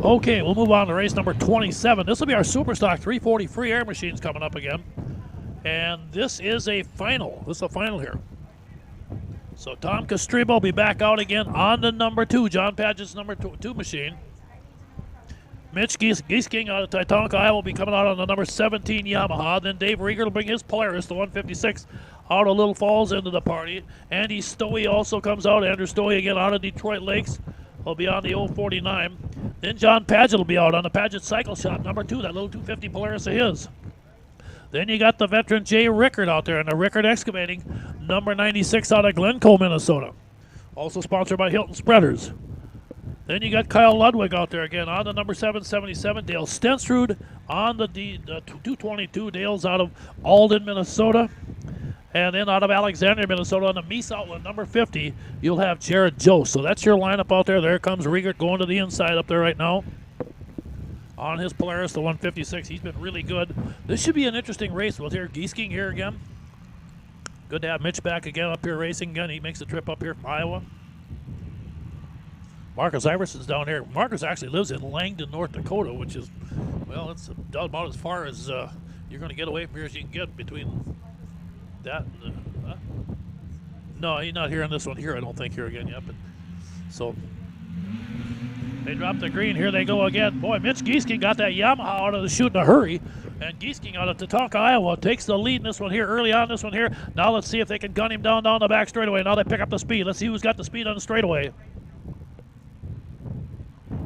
Okay, we'll move on to race number 27. This will be our Superstock 340 free air machines coming up again. And this is a final. This is a final here. So Tom Castribo will be back out again on the number 2, John Padgett's number 2 machine. Mitch Giesking out of Titanca, Iowa, will be coming out on the number 17 Yamaha. Then Dave Rieger will bring his Polaris, the 156, out of Little Falls into the party. Andy Stowe also comes out. Andrew Stowe again out of Detroit Lakes. Will be on the 049. Then John Padgett will be out on the Padgett Cycle Shop, number 2, that little 250 Polaris of his. Then you got the veteran Jay Rickard out there in the Rickard Excavating, number 96 out of Glencoe, Minnesota. Also sponsored by Hilton Spreaders. Then you got Kyle Ludwig out there again on the number 777. Dale Stensrud on the 222. Dale's out of Alden, Minnesota. And then out of Alexandria, Minnesota, on the Meese Outlet, number 50, you'll have Jared Jost. So that's your lineup out there. There comes Riegert going to the inside up there right now. On his Polaris, the 156. He's been really good. This should be an interesting race. We'll hear Giesking here again. Good to have Mitch back again up here racing again. He makes the trip up here from Iowa. Marcus Iverson's down here. Marcus actually lives in Langdon, North Dakota, which is, well, it's about as far as you're going to get away from here as you can get between that and no, he's not here on this one here, I don't think, here again yet. But so they drop the green. Here they go again. Boy, Mitch Giesking got that Yamaha out of the chute in a hurry. And Giesking out of Tatanka, Iowa, takes the lead in this one here, early on this one here. Now let's see if they can gun him down the back straightaway. Now they pick up the speed. Let's see who's got the speed on the straightaway.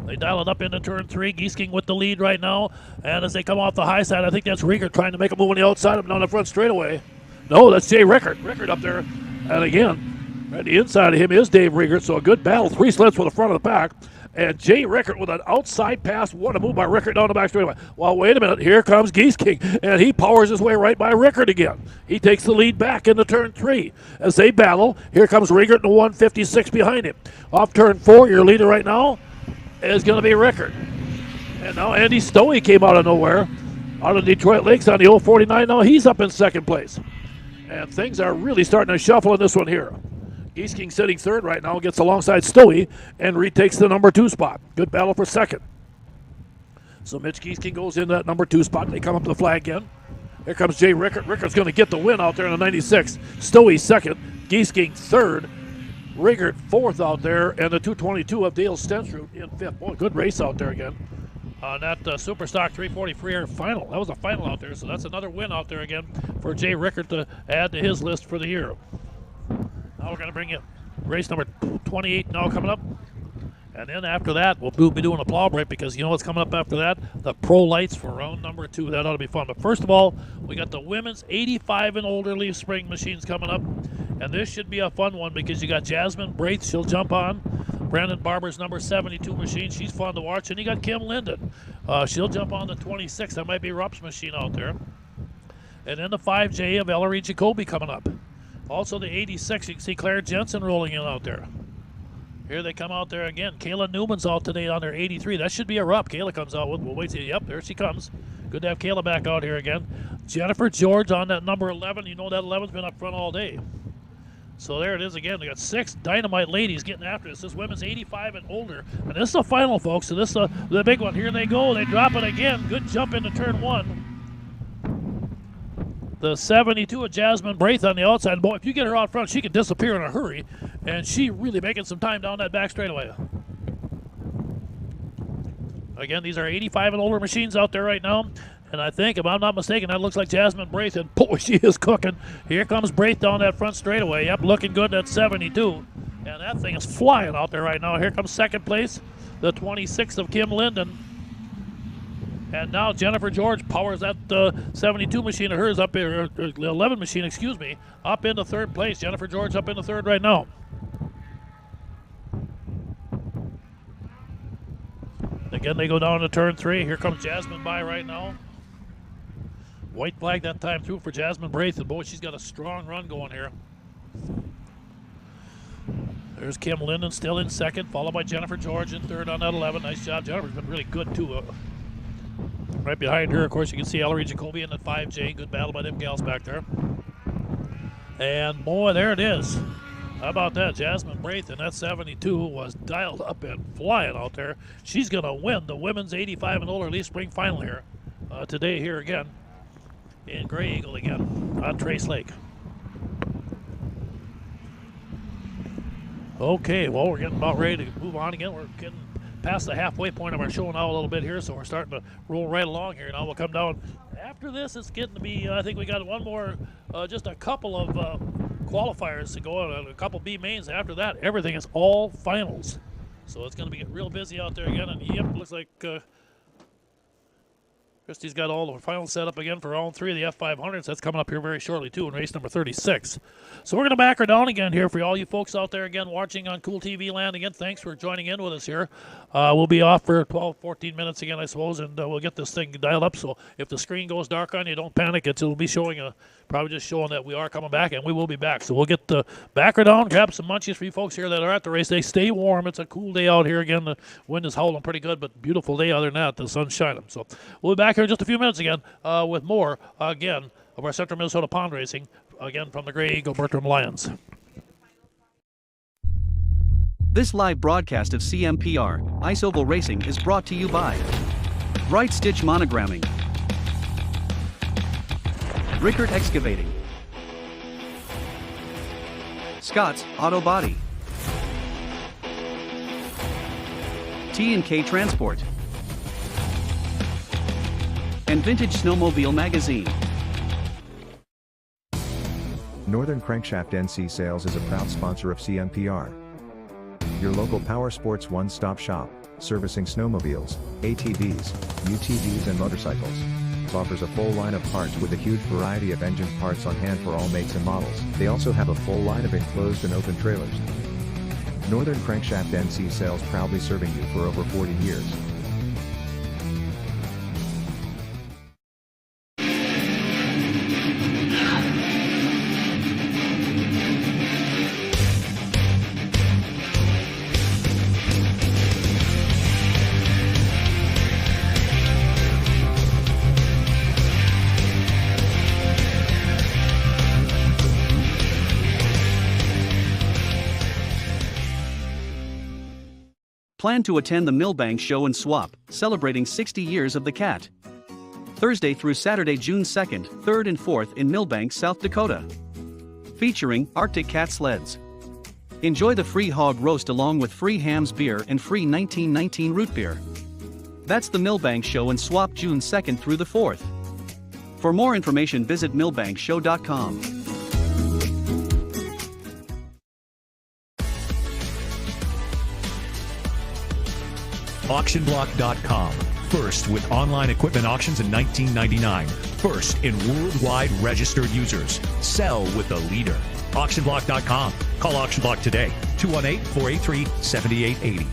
They dial it up into turn 3. Giesking with the lead right now. And as they come off the high side, I think that's Rieger trying to make a move on the outside of him down the front straightaway. No, that's Jay Rickard. Rickard up there. And again, right the inside of him is Dave Rieger. So a good battle. 3 sleds for the front of the pack. And Jay Rickard with an outside pass. What a move by Rickard down the back straightaway. Well, wait a minute. Here comes Giesking. And he powers his way right by Rickard again. He takes the lead back into turn 3. As they battle, here comes Rieger in the 156 behind him. Off turn 4, your leader right now is going to be Rickard. And now Andy Stowe came out of nowhere. Out of Detroit Lakes on the 049. Now he's up in second place. And things are really starting to shuffle in this one here. Giesking sitting third right now, gets alongside Stowe and retakes the number 2 spot. Good battle for second. So Mitch Giesking goes in that number 2 spot. They come up to the flag again. Here comes Jay Rickard. Rickard's going to get the win out there in the 96. Stowe second. Giesking third. Riegert fourth out there. And the 222 of Dale Stensrud in fifth. Boy, good race out there again. On that Superstock 340 free air final. That was a final out there, so that's another win out there again for Jay Rickard to add to his list for the year. Now we're going to bring in race number 28 now coming up. And then after that, we'll be doing a plow break because you know what's coming up after that? The Pro Lights for round number 2. That ought to be fun. But first of all, we got the women's 85 and older leaf spring machines coming up. And this should be a fun one because you got Jasmine Braith. She'll jump on. Brandon Barber's number 72 machine. She's fun to watch. And you got Kim Linden. She'll jump on the 26. That might be Rupp's machine out there. And then the 5J of Ellery Jacoby coming up. Also the 86. You can see Claire Jensen rolling in out there. Here they come out there again. Kayla Newman's out today on their 83. That should be a Rupp. Kayla comes out with. We'll wait till. Yep, there she comes. Good to have Kayla back out here again. Jennifer George on that number 11. You know that 11's been up front all day. So there it is again. We got 6 dynamite ladies getting after this. This women's 85 and older. And this is the final, folks. So this is the big one. Here they go. They drop it again. Good jump into turn 1. The 72 of Jasmine Braith on the outside. Boy, if you get her out front, she can disappear in a hurry. And she really making some time down that back straightaway. Again, these are 85 and older machines out there right now. And I think, if I'm not mistaken, that looks like Jasmine Braith. And boy, she is cooking. Here comes Braith down that front straightaway. Yep, looking good at 72. And that thing is flying out there right now. Here comes second place, the 26 of Kim Linden. And now Jennifer George powers that 72 machine of hers up here, or 11 machine, excuse me, up into third place. Jennifer George up into third right now. Again, they go down to turn 3. Here comes Jasmine by right now. White flag that time through for Jasmine Braith. And boy, she's got a strong run going here. There's Kim Linden still in second, followed by Jennifer George in third on that 11. Nice job. Jennifer's been really good, too. Right behind her, of course, you can see Ellery Jacoby in the 5J. Good battle by them gals back there. And boy, there it is. How about that? Jasmine Braithen, that 72 was dialed up and flying out there. She's going to win the women's 85 and older Leaf Spring final here today here again in Grey Eagle again on Trace Lake. Okay, well, we're getting about ready to move on again. We're getting past the halfway point of our show now a little bit here, so we're starting to roll right along here. Now we'll come down. After this, it's getting to be, I think we got one more, just a couple of qualifiers to go and a couple B mains. After that, everything is all finals. So it's going to be real busy out there again. And yep, looks like Christie's got all the finals set up again for round 3 of the F500s. That's coming up here very shortly, too, in race number 36. So we're going to back her down again here for all you folks out there again watching on Cool TV Land. Again, thanks for joining in with us here. We'll be off for 12, 14 minutes again, I suppose, and we'll get this thing dialed up. So if the screen goes dark on you, don't panic. It'll be showing probably just showing that we are coming back, and we will be back. So we'll get the backer down, grab some munchies for you folks here that are at the race. They stay warm. It's a cool day out here again. The wind is howling pretty good, but beautiful day other than that. The sun's shining. So we'll be back here in just a few minutes again with more, again, of our Central Minnesota Pond Racing, again from the Grey Eagle Bertram Lions. This live broadcast of CMPR, Ice Oval Racing is brought to you by Bright Stitch Monogramming, Rickert Excavating, Scott's Auto Body, T&K Transport, and Vintage Snowmobile Magazine. Northern Crankshaft NC Sales is a proud sponsor of CMPR, your local power sports one-stop shop, servicing snowmobiles, ATVs, UTVs and motorcycles. Offers a full line of parts with a huge variety of engine parts on hand for all makes and models. They also have a full line of enclosed and open trailers. Northern Crankshaft NC Sales, proudly serving you for over 40 years. Plan to attend the Millbank Show and Swap, celebrating 60 years of the cat. Thursday through Saturday, June 2nd, 3rd and 4th in Millbank, South Dakota. Featuring Arctic Cat sleds. Enjoy the free hog roast along with free hams beer and free 1919 root beer. That's the Millbank Show and Swap, June 2nd through the 4th. For more information, visit millbankshow.com. AuctionBlock.com. First with online equipment auctions in 1999. First in worldwide registered users. Sell with the leader. AuctionBlock.com. Call AuctionBlock today. 218-483-7880.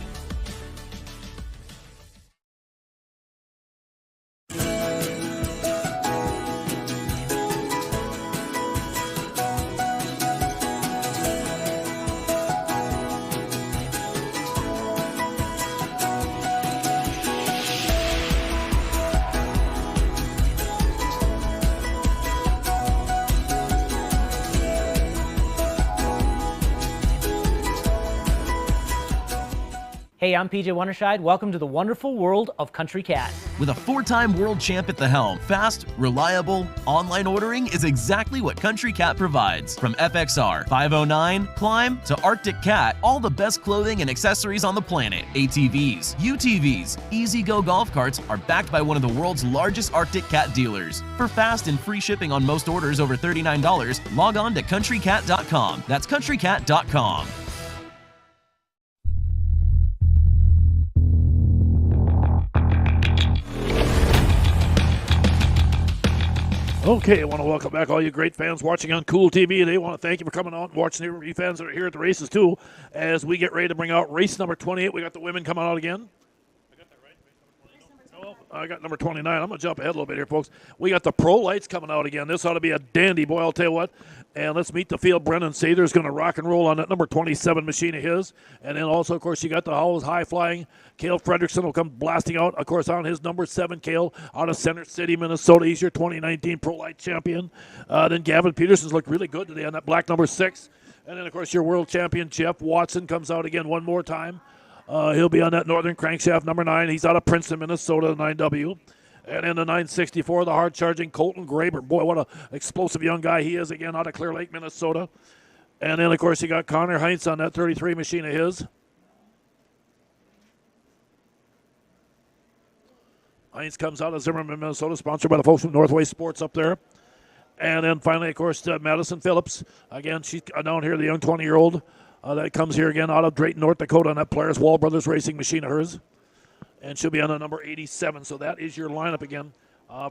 Hey, I'm PJ Wonderscheid. Welcome to the wonderful world of Country Cat. With a 4-time world champ at the helm, fast, reliable, online ordering is exactly what Country Cat provides. From FXR, 509, Climb, to Arctic Cat, all the best clothing and accessories on the planet. ATVs, UTVs, Easy-Go golf carts are backed by one of the world's largest Arctic Cat dealers. For fast and free shipping on most orders over $39, log on to countrycat.com. That's countrycat.com. Okay, I want to welcome back all you great fans watching on Cool TV. They want to thank you for coming out and watching the fans that are here at the races, too, as we get ready to bring out race number 28. We got the women coming out again. I got that right? Race number 28? I got number 29. I'm going to jump ahead a little bit here, folks. We got the Pro Lights coming out again. This ought to be a dandy, boy, I'll tell you what. And let's meet the field. Brennan Sather's going to rock and roll on that number 27 machine of his. And then also, of course, you got the Howells High Flying. Cale Fredrickson will come blasting out, of course, on his number 7, Cale, out of Center City, Minnesota. He's your 2019 Pro Light champion. Then Gavin Peterson's looked really good today on that black number 6. And then, of course, your world champion, Jeff Watson, comes out again one more time. He'll be on that Northern Crankshaft number 9. He's out of Princeton, Minnesota, the 9W. And in the 964, the hard-charging Colton Graber. Boy, what an explosive young guy he is, again, out of Clear Lake, Minnesota. And then, of course, you got Connor Heinz on that 33 machine of his. Heinz comes out of Zimmerman, Minnesota, sponsored by the folks from Northway Sports up there. And then finally, of course, Madison Phillips. Again, she's down here, the young 20-year-old that comes here again out of Drayton, North Dakota on that Polaris Wall Brothers racing machine of hers. And she'll be on the number 87. So that is your lineup again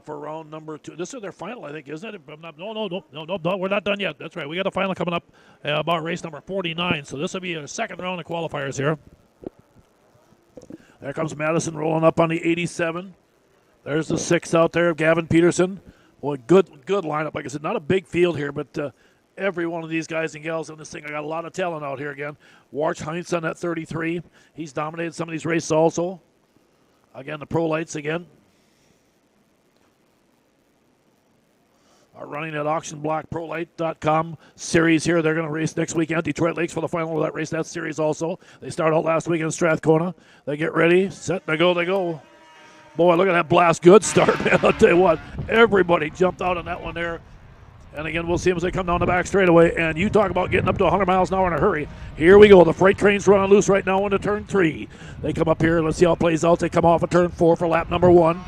for round number 2. This is their final, I think, isn't it? No, we're not done yet. That's right. We got a final coming up about race number 49. So this will be a second round of qualifiers here. There comes Madison rolling up on the 87. There's the 6 out there, Gavin Peterson. Boy, good lineup. Like I said, not a big field here, but every one of these guys and gals in this thing, I got a lot of talent out here again. Warch Heinz on that 33. He's dominated some of these races also. Again, the pro lights again are running at auctionblockprolight.com series here. They're going to race next weekend. Detroit Lakes for the final of that race, that series also. They start out last week in Strathcona. They get ready, set, they go. Boy, look at that blast. Good start, man. I'll tell you what, everybody jumped out on that one there. And again, we'll see them as they come down the back straightaway. And you talk about getting up to 100 miles an hour in a hurry. Here we go. The freight train's running loose right now into turn 3. They come up here. Let's see how it plays out. They come off of turn 4 for lap number 1.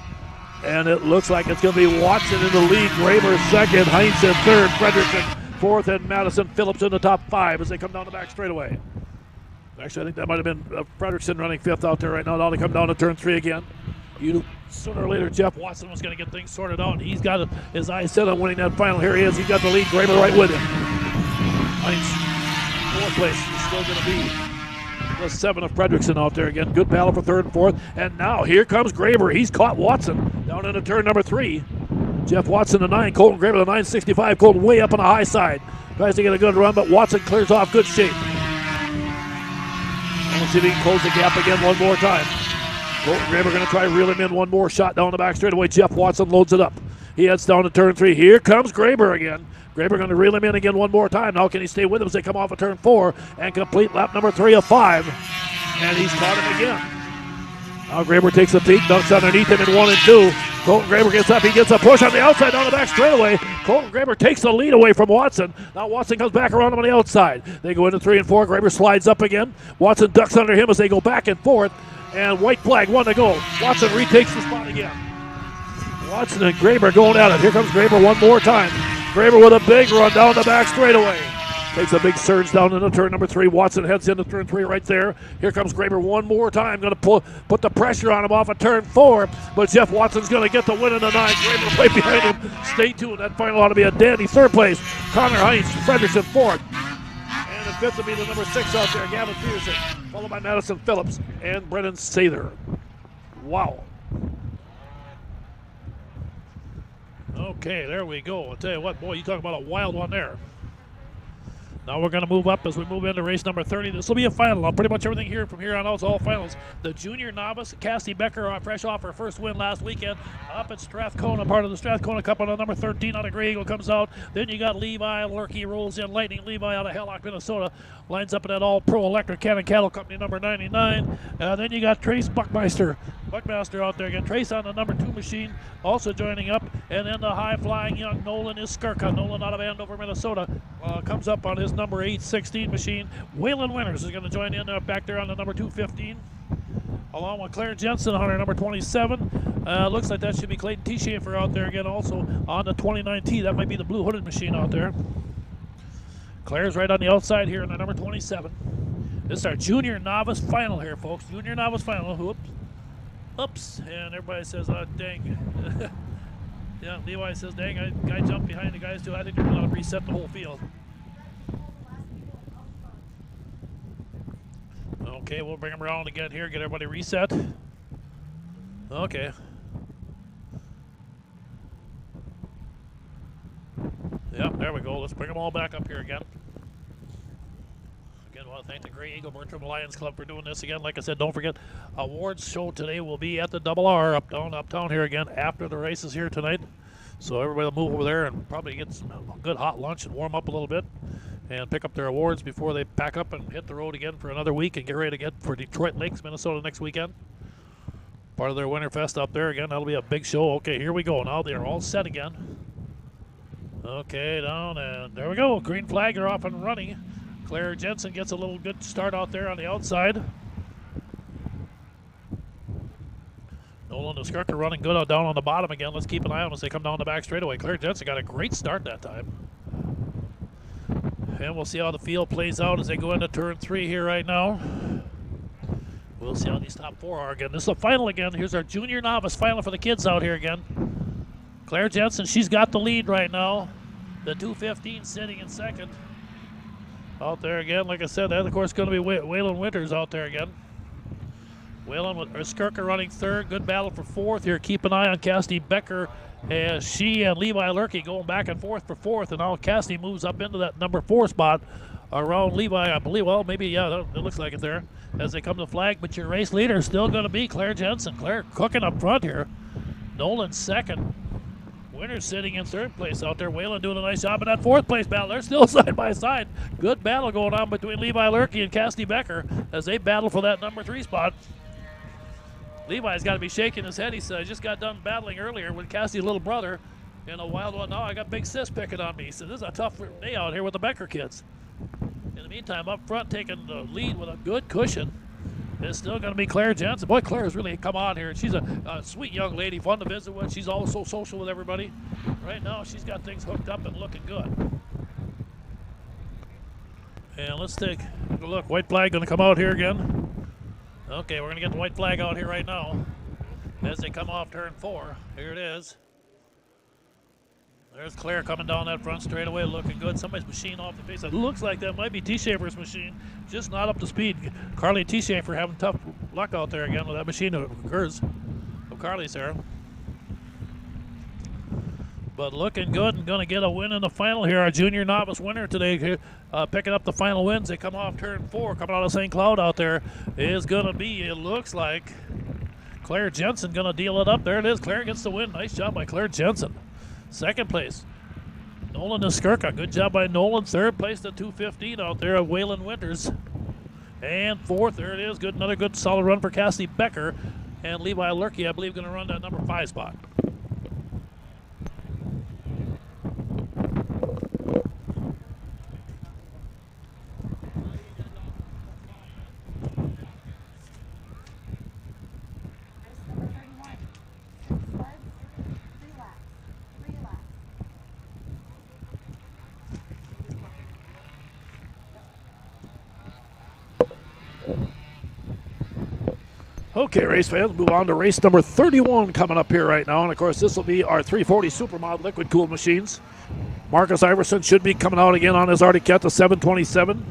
And it looks like it's going to be Watson in the lead. Graber second. Heinz in third. Frederickson fourth. And Madison Phillips in the top 5 as they come down the back straightaway. Actually, I think that might have been Frederickson running 5th out there right now. Now they come down to turn 3 again. Sooner or later, Jeff Watson was going to get things sorted out, and he's got his eyes set on winning that final. Here he is. He's got the lead. Graber right with him. Heinz, 4th place. He's still going to be the 7 of Frederickson out there again. Good battle for 3rd and 4th. And now here comes Graber. He's caught Watson down into turn number 3. Jeff Watson, the 9. Colton Graber, the 965. Colton way up on the high side. Tries to get a good run, but Watson clears off. Good shape. Let's see if he can close the gap again one more time. Colton Graber going to try to reel him in. One more shot down the back straightaway. Jeff Watson loads it up. He heads down to turn 3. Here comes Graber again. Graber going to reel him in again one more time. Now can he stay with him as they come off of turn 4 and complete lap number 3 of 5. And he's caught him again. Now Graber takes a peek, dunks underneath him in 1 and 2. Colton Graber gets up. He gets a push on the outside down the back straightaway. Colton Graber takes the lead away from Watson. Now Watson comes back around him on the outside. They go into 3 and 4. Graber slides up again. Watson ducks under him as they go back and forth. And white flag, 1 to go. Watson retakes the spot again. Watson and Graber going at it. Here comes Graber one more time. Graber with a big run down the back straightaway. Takes a big surge down into turn number 3. Watson heads into turn 3 right there. Here comes Graber one more time. Going to put the pressure on him off of turn 4. But Jeff Watson's going to get the win in the 9. Graber right behind him. Stay tuned. That final ought to be a dandy. 3rd place. Connor Heinz. Frederickson 4th. And the 5th will be the number 6 out there. Gavin Peterson. Followed by Madison Phillips and Brennan Sather. Wow. Okay, there we go. I'll tell you what, boy, you talk about a wild one there. Now we're going to move up as we move into race number 30. This will be a final. Now pretty much everything here from here on out is all finals. The junior novice, Cassie Becker, fresh off her first win last weekend up at Strathcona, part of the Strathcona Cup on the number 13 out of Grey Eagle comes out. Then you got Levi Lurkey rolls in. Lightning Levi out of Hallock, Minnesota, lines up in that all-pro electric Cannon Cattle Company number 99. Then you got Trace Buckmaster out there again. Trace on the number 2 machine also joining up. And then the high-flying young Nolan Iskarka. Nolan out of Andover, Minnesota, comes up on his number 816 machine. Waylon Winters is going to join in back there on the number 215. Along with Claire Jensen on her number 27. Looks like that should be Clayton T. Schaefer out there again also on the 29T. That might be the blue hooded machine out there. Claire's right on the outside here in the number 27. This is our junior novice final here, folks. Junior novice final. Oops. And everybody says, dang. Yeah, Levi says, dang, guy jumped behind the guys too. I think they're going to reset the whole field. Okay, we'll bring them around again here, get everybody reset. Okay. Yep, there we go. Let's bring them all back up here again. Again, I want to thank the Grey Eagle Bertram Lions Club for doing this again. Like I said, don't forget, awards show today will be at the Double R uptown here again after the races here tonight. So everybody will move over there and probably get some good hot lunch and warm up a little bit. and pick up their awards before they pack up and hit the road again for another week and get ready to get for Detroit Lakes, Minnesota next weekend. Part of their Winterfest up there again. That'll be a big show. Okay, here we go. Now they're all set again. Okay, down, and there we go. Green flag, they're off and running. Claire Jensen gets a little good start out there on the outside. Nolan and Skirk are running good out down on the bottom again. Let's keep an eye on them as they come down the back straightaway. Claire Jensen got a great start that time. And we'll see how the field plays out as they go into turn 3 here right now. We'll see how these top 4 are again. This is the final again. Here's our junior novice final for the kids out here again. Claire Jensen, she's got the lead right now. The 2:15 sitting in second. Out there again, like I said, that of course is going to be Waylon Winters out there again. Waylon with Skirka running third. Good battle for fourth here. Keep an eye on Cassidy Becker as she and Levi Lurkey going back and forth for fourth. And now Cassidy moves up into that number 4 spot around Levi, I believe. Well, maybe, yeah, it looks like it there as they come to the flag. But your race leader is still going to be Claire Jensen. Claire cooking up front here. Nolan second. Winters sitting in third place out there. Waylon doing a nice job in that fourth place battle. They're still side by side. Good battle going on between Levi Lurkey and Cassidy Becker as they battle for that number 3 spot. Levi's got to be shaking his head. He said, I just got done battling earlier with Cassidy's little brother in a wild one. Now I got Big Sis picking on me. He said, this is a tough day out here with the Becker kids. In the meantime, up front taking the lead with a good cushion is still going to be Claire Jensen. Boy, Claire's really come on here. She's a sweet young lady, fun to visit with. She's also social with everybody. Right now, she's got things hooked up and looking good. And let's take a look. White flag going to come out here again. Okay, we're going to get the white flag out here right now as they come off turn 4. Here it is. There's Claire coming down that front straightaway, looking good. Somebody's machine off the face. It looks like that might be T. Schaefer's machine, just not up to speed. Carly T. Schaefer having tough luck out there again with that machine of hers, of Carly's there. But looking good and going to get a win in the final here. Our junior novice winner today, picking up the final wins. They come off turn 4, coming out of St. Cloud out there, is going to be, it looks like, Claire Jensen going to deal it up. There it is. Claire gets the win. Nice job by Claire Jensen. Second place, Nolan and Skirka. Good job by Nolan. Third place, the 2:15 out there of Waylon Winters. And fourth, there it is. Good, another good solid run for Cassidy Becker. And Levi Lurkey, I believe, going to run that number 5 spot. Okay, race fans, move on to race number 31 coming up here right now. And, of course, this will be our 340 Supermod liquid-cooled machines. Marcus Iverson should be coming out again on his Arctic Cat, the 727.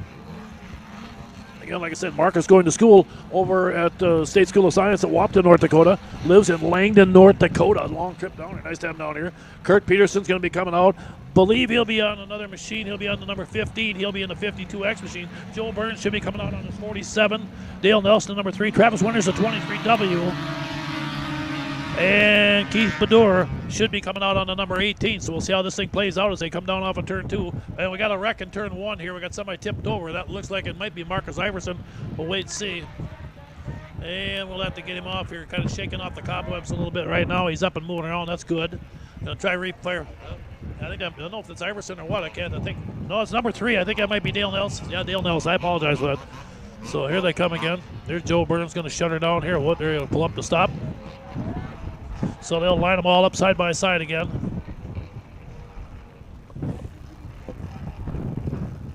Again, like I said, Marcus going to school over at State School of Science at Wapton, North Dakota. Lives in Langdon, North Dakota. Long trip down here. Nice to have him down here. Kurt Peterson's going to be coming out. Believe he'll be on another machine. He'll be on the number 15. He'll be in the 52X machine. Joe Burns should be coming out on his 47. Dale Nelson, number 3. Travis Winters, the 23W. And Keith Bedour should be coming out on the number 18. So we'll see how this thing plays out as they come down off of turn 2. And we got a wreck in turn 1 here. We got somebody tipped over. That looks like it might be Marcus Iverson. We'll wait and see. And we'll have to get him off here. Kind of shaking off the cobwebs a little bit right now. He's up and moving around. That's good. Gonna try refire. I don't know if it's Iverson or what. I think. No, it's number 3. I think that might be Dale Nelson. Yeah, Dale Nelson. I apologize for that. So here they come again. There's Joe Burns going to shut her down here. What? They're going to pull up to stop. So they'll line them all up side by side again.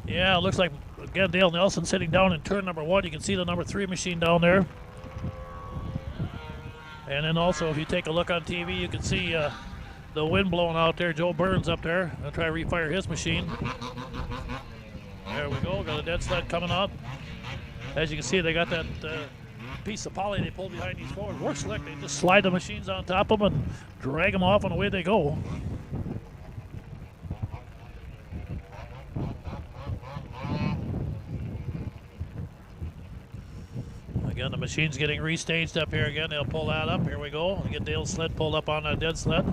Yeah, it looks like, again, Dale Nelson sitting down in turn number 1. You can see the number 3 machine down there. And then also, if you take a look on TV, you can see the wind blowing out there. Joe Burns up there. I'll try to refire his machine. There we go. Got a dead sled coming up. As you can see, they got that piece of poly they pulled behind these forward. Works slick. They just slide the machines on top of them and drag them off, and away they go. Again, the machine's getting restaged up here again. They'll pull that up. Here we go. We'll get Dale's sled pulled up on that dead sled.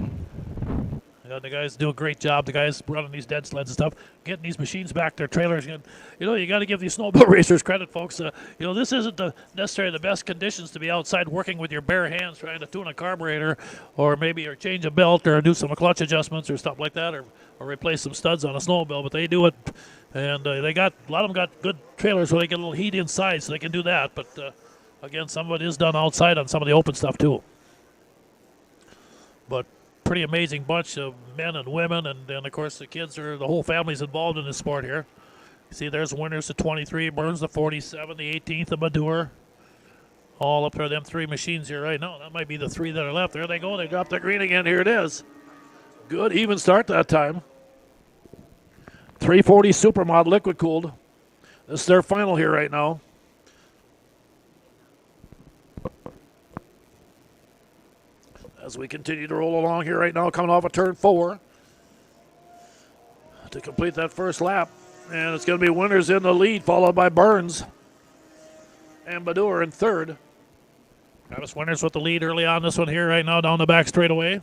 The guys do a great job. The guys running these dead sleds and stuff, getting these machines back, their trailers. You know, you got to give these snowmobile racers credit, folks. You know, this isn't necessarily the best conditions to be outside working with your bare hands trying to tune a carburetor, or maybe or change a belt, or do some clutch adjustments or stuff like that, or replace some studs on a snowmobile. But they do it, and they got a lot of them got good trailers where they get a little heat inside, so they can do that. But again, some of it is done outside on some of the open stuff too. But pretty amazing bunch of men and women, and of course the kids the whole family's involved in this sport here. You see there's winners the 23, Burns the 47, the 18th, the Madur. All up there, them three machines here right now. That might be the three that are left. There they go, they drop the green again. Here it is. Good even start that time. 340 Supermod liquid cooled. This is their final here right now. As we continue to roll along here right now, coming off of turn 4 to complete that first lap. And it's going to be Winters in the lead, followed by Burns and Badur in third. Travis Winters with the lead early on this one here right now down the back straightaway.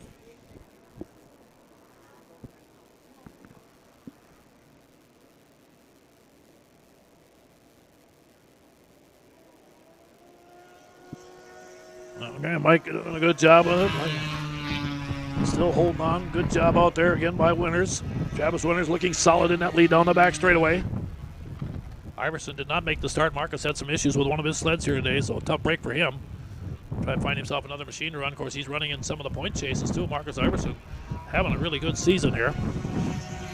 Okay, Mike doing a good job of it. Still holding on. Good job out there again by Winters. Travis Winters looking solid in that lead down the back straightaway. Iverson did not make the start. Marcus had some issues with one of his sleds here today, so a tough break for him. Try to find himself another machine to run. Of course, he's running in some of the point chases too. Marcus Iverson having a really good season here.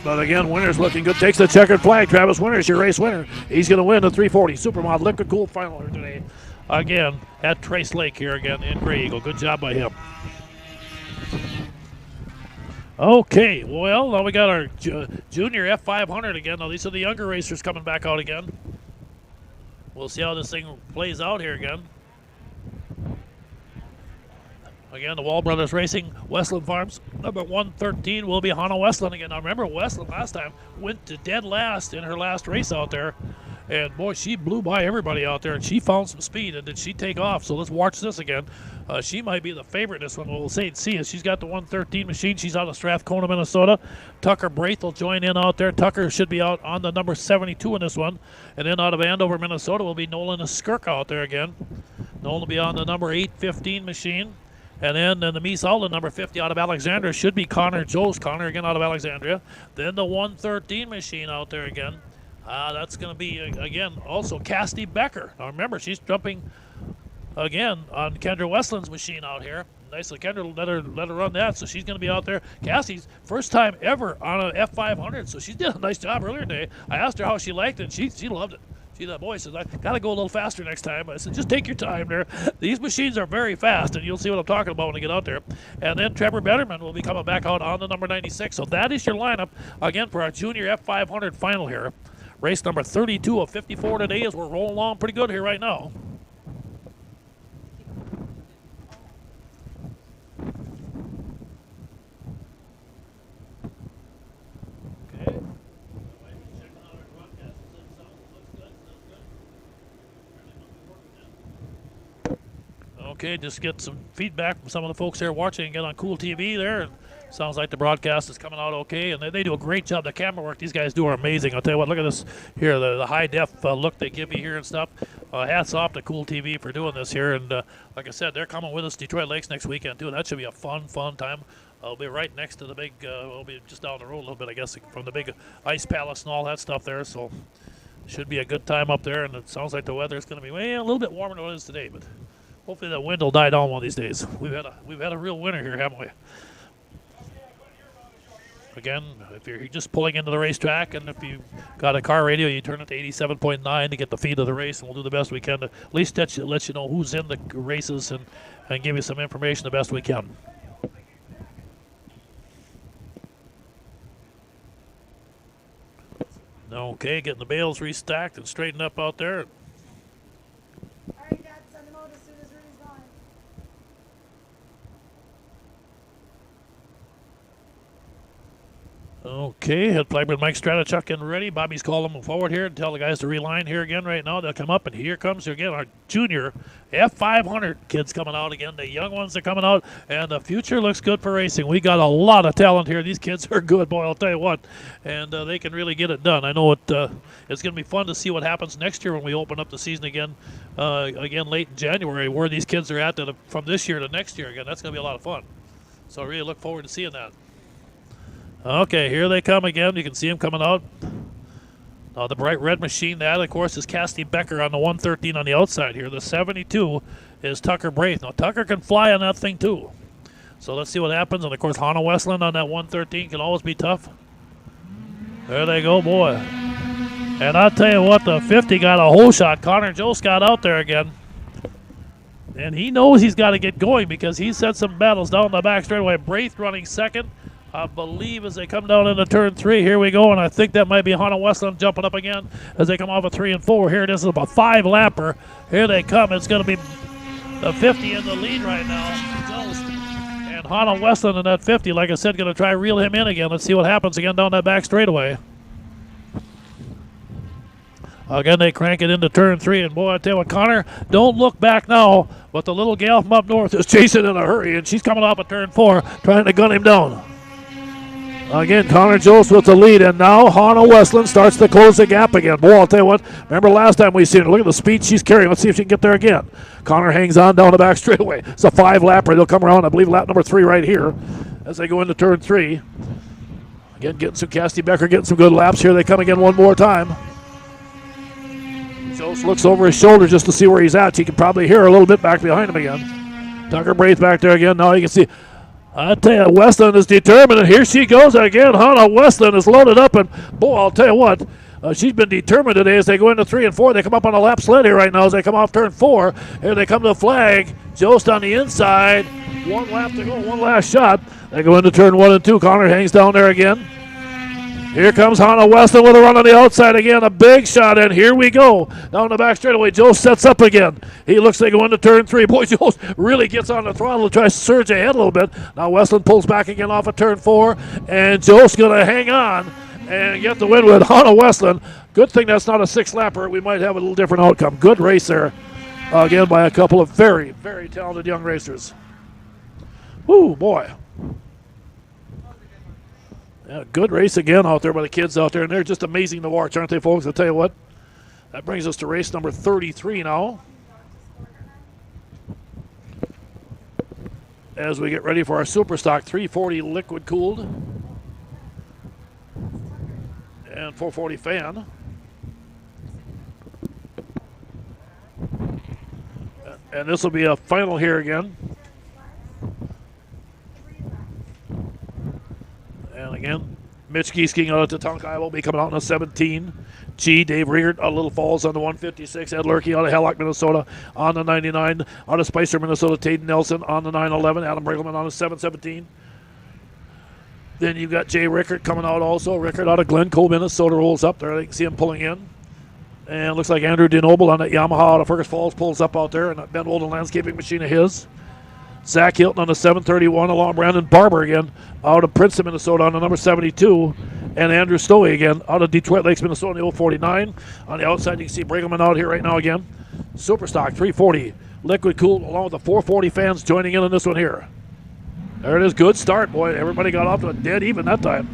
But again, Winters looking good. Takes the checkered flag. Travis Winters, your race winner. He's going to win the 340 Supermod Liquid Cool final here today. Again, at Trace Lake here again in Grey Eagle. Good job by him. Okay, well, now we got our junior F500 again. Now, these are the younger racers coming back out again. We'll see how this thing plays out here again. Again, the Wall Brothers Racing, Westland Farms. Number 113 will be Hannah Westland again. Now, remember, Westland last time went to dead last in her last race out there. And, boy, she blew by everybody out there, and she found some speed, and did she take off? So let's watch this again. She might be the favorite in this one. We'll see. She's got the 113 machine. She's out of Strathcona, Minnesota. Tucker Braith will join in out there. Tucker should be out on the number 72 in this one. And then out of Andover, Minnesota will be Nolan Skirk out there again. Nolan will be on the number 815 machine. And then the Mies Alden, number 50 out of Alexandria, should be Connor Joes. Connor again out of Alexandria. Then the 113 machine out there again. That's going to be, again, also Cassidy Becker. Now, remember, she's jumping, again, on Kendra Westland's machine out here. Nicely, Kendra let her run that, so she's going to be out there. Cassie's first time ever on an F500, so she did a nice job earlier today. I asked her how she liked it, and she loved it. She, that boy, says, I got to go a little faster next time. I said, just take your time there. These machines are very fast, and you'll see what I'm talking about when I get out there. And then Trevor Betterman will be coming back out on the number 96. So that is your lineup, again, for our junior F500 final here. Race number 32 of 54 today as we're rolling along pretty good here right now. Okay. Okay, just get some feedback from some of the folks here watching again on Cool TV there. And sounds like the broadcast is coming out okay, and they do a great job. The camera work these guys do are amazing. I'll tell you what, look at this here, the high-def look they give you here and stuff. Hats off to Cool TV for doing this here, and like I said, they're coming with us Detroit Lakes next weekend, too. That should be a fun time. I'll be right next to the big, we'll be just down the road a little bit, I guess, from the big ice palace and all that stuff there, so should be a good time up there, and it sounds like the weather is going to be a little bit warmer than it is today, but hopefully that wind will die down one of these days. We've had a real winter here, haven't we? Again, if you're just pulling into the racetrack and if you've got a car radio, you turn it to 87.9 to get the feed of the race, and we'll do the best we can to at least let you know who's in the races and give you some information the best we can. Okay, getting the bales restacked and straightened up out there. All right, Dad, send him out as soon as Rudy's gone. Okay, head flagman Mike Stratichuk getting ready. Bobby's calling them forward here and tell the guys to reline here again right now. They'll come up, and here comes again our junior F500 kids coming out again. The young ones are coming out, and the future looks good for racing. We got a lot of talent here. These kids are good, boy, I'll tell you what. And they can really get it done. I know it's going to be fun to see what happens next year when we open up the season again late in January, where these kids are at from this year to next year again. That's going to be a lot of fun. So I really look forward to seeing that. Okay, here they come again. You can see them coming out. The bright red machine, that, of course, is Casty Becker on the 113 on the outside here. The 72 is Tucker Braith. Now, Tucker can fly on that thing, too. So let's see what happens. And, of course, Hannah Westland on that 113 can always be tough. There they go, boy. And I'll tell you what, the 50 got a whole shot. Connor Jost got out there again. And he knows he's got to get going because he set some battles down the back straightaway. Braith running second. I believe as they come down into turn 3. Here we go, and I think that might be Hannah Westland jumping up again as they come off of 3 and 4. Here it is, about 5-lapper. Here they come. It's going to be the 50 in the lead right now. And Hannah Westland in that 50, like I said, going to try to reel him in again. Let's see what happens again down that back straightaway. Again, they crank it into turn 3, and boy, I tell you what, Connor, don't look back now, but the little gal from up north is chasing in a hurry, and she's coming off of turn 4, trying to gun him down. Again, Connor Jost with the lead, and now Hannah Westland starts to close the gap again. Boy, I'll tell you what, remember last time we seen her. Look at the speed she's carrying. Let's see if she can get there again. Connor hangs on down the back straightaway. It's a 5-lapper. They'll come around, I believe, lap number 3 right here as they go into turn 3. Again, getting some Casty Becker, getting some good laps. Here they come again one more time. Jost looks over his shoulder just to see where he's at. You can probably hear her a little bit back behind him again. Tucker Braith back there again. Now you can see. I tell you, Westland is determined, and here she goes again. Hannah Westland is loaded up, and boy, I'll tell you what, she's been determined today as they go into 3 and 4. They come up on a lap sled here right now as they come off turn 4. Here they come to the flag. Jost on the inside. 1 lap to go, 1 last shot. They go into turn 1 and 2. Connor hangs down there again. Here comes Hannah Westland with a run on the outside again. A big shot, and here we go. Down the back straightaway, Jost sets up again. He looks like going to turn 3. Boy, Jost really gets on the throttle to try to surge ahead a little bit. Now Westland pulls back again off of turn 4, and Jost going to hang on and get the win with Hannah Westland. Good thing that's not a 6-lapper. We might have a little different outcome. Good race there, again, by a couple of very, very talented young racers. Woo, boy. Yeah, good race again out there by the kids out there, and they're just amazing to watch, aren't they, folks? I'll tell you what. That brings us to race number 33 now. As we get ready for our Superstock 340 liquid cooled and 440 fan. And this will be a final here again. And again, Mitch Giesking out at Tatankai will be coming out in a 17. Dave Riegert out of Little Falls on the 156. Ed Lurkey out of Hallock, Minnesota on the 99. Out of Spicer, Minnesota, Taden Nelson on the 911. Adam Briggleman on the 717. Then you've got Jay Rickert coming out also. Rickert out of Glencoe, Minnesota rolls up there. You can see him pulling in. And it looks like Andrew DeNoble on that Yamaha out of Fergus Falls pulls up out there. And that Ben Olden landscaping machine of his. Zach Hilton on the 731 along Brandon Barber again out of Princeton, Minnesota on the number 72. And Andrew Stowey again out of Detroit Lakes, Minnesota on the 049. On the outside, you can see Briggleman out here right now again. Superstock 340 liquid cooled along with the 440 fans joining in on this one here. There it is. Good start, boy. Everybody got off to a dead even that time.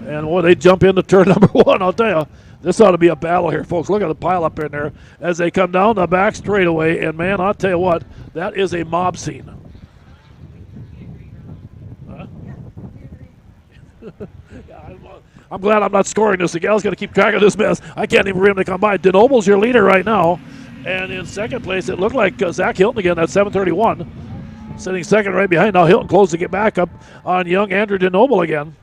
And boy, they jump into turn number 1. I'll tell you, this ought to be a battle here, folks. Look at the pile up in there as they come down the back straightaway. And man, I'll tell you what, that is a mob scene. I'm glad I'm not scoring this. The gal's going to keep track of this mess. I can't even read him to come by. DeNoble's your leader right now. And in second place, it looked like Zach Hilton again, that 731. Sitting second right behind. Now Hilton closed to get back up on young Andrew DeNoble again.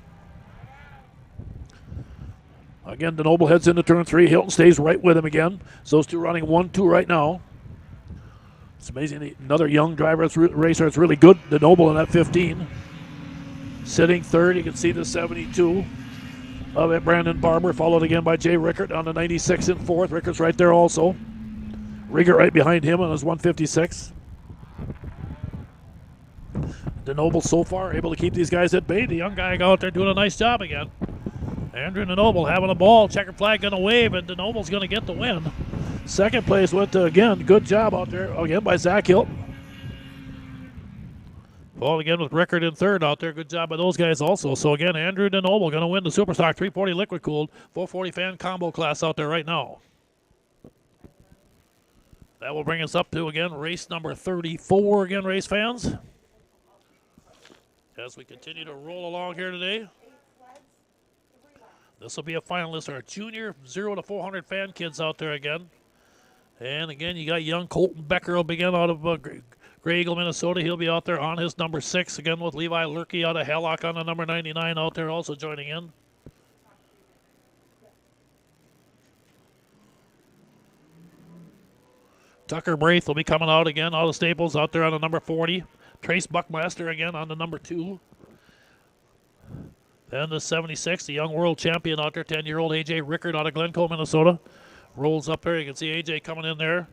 Again, DeNoble heads into turn 3. Hilton stays right with him again. So those two running 1-2 right now. It's amazing. Another young driver, racer that's really good. DeNoble in that 15. Sitting third, you can see the 72 of it, Brandon Barber, followed again by Jay Rickert on the 96 in fourth. Rickert's right there also. Riegert right behind him on his 156. DeNoble so far able to keep these guys at bay. The young guy out there doing a nice job again. Andrew DeNoble having a ball. Checker flag going to wave, and DeNoble's going to get the win. Second place went to, again, good job out there, again, by Zach Hilton. Ball again with Rickard in third out there. Good job by those guys also. So, again, Andrew DeNoble going to win the Superstock 340 Liquid Cooled 440 fan combo class out there right now. That will bring us up to, again, race number 34, again, race fans. As we continue to roll along here today. This will be a finalist, our junior 0 to 400 fan kids out there again. And again, you got young Colton Becker will begin out of Grey Eagle, Minnesota. He'll be out there on his number 6, again with Levi Lurkey out of Hallock on the number 99 out there also joining in. Tucker Braith will be coming out again out of Staples out there on the number 40. Trace Buckmaster again on the number 2. Then the 76, the young world champion out there, 10-year-old A.J. Rickard out of Glencoe, Minnesota. Rolls up there. You can see A.J. coming in there.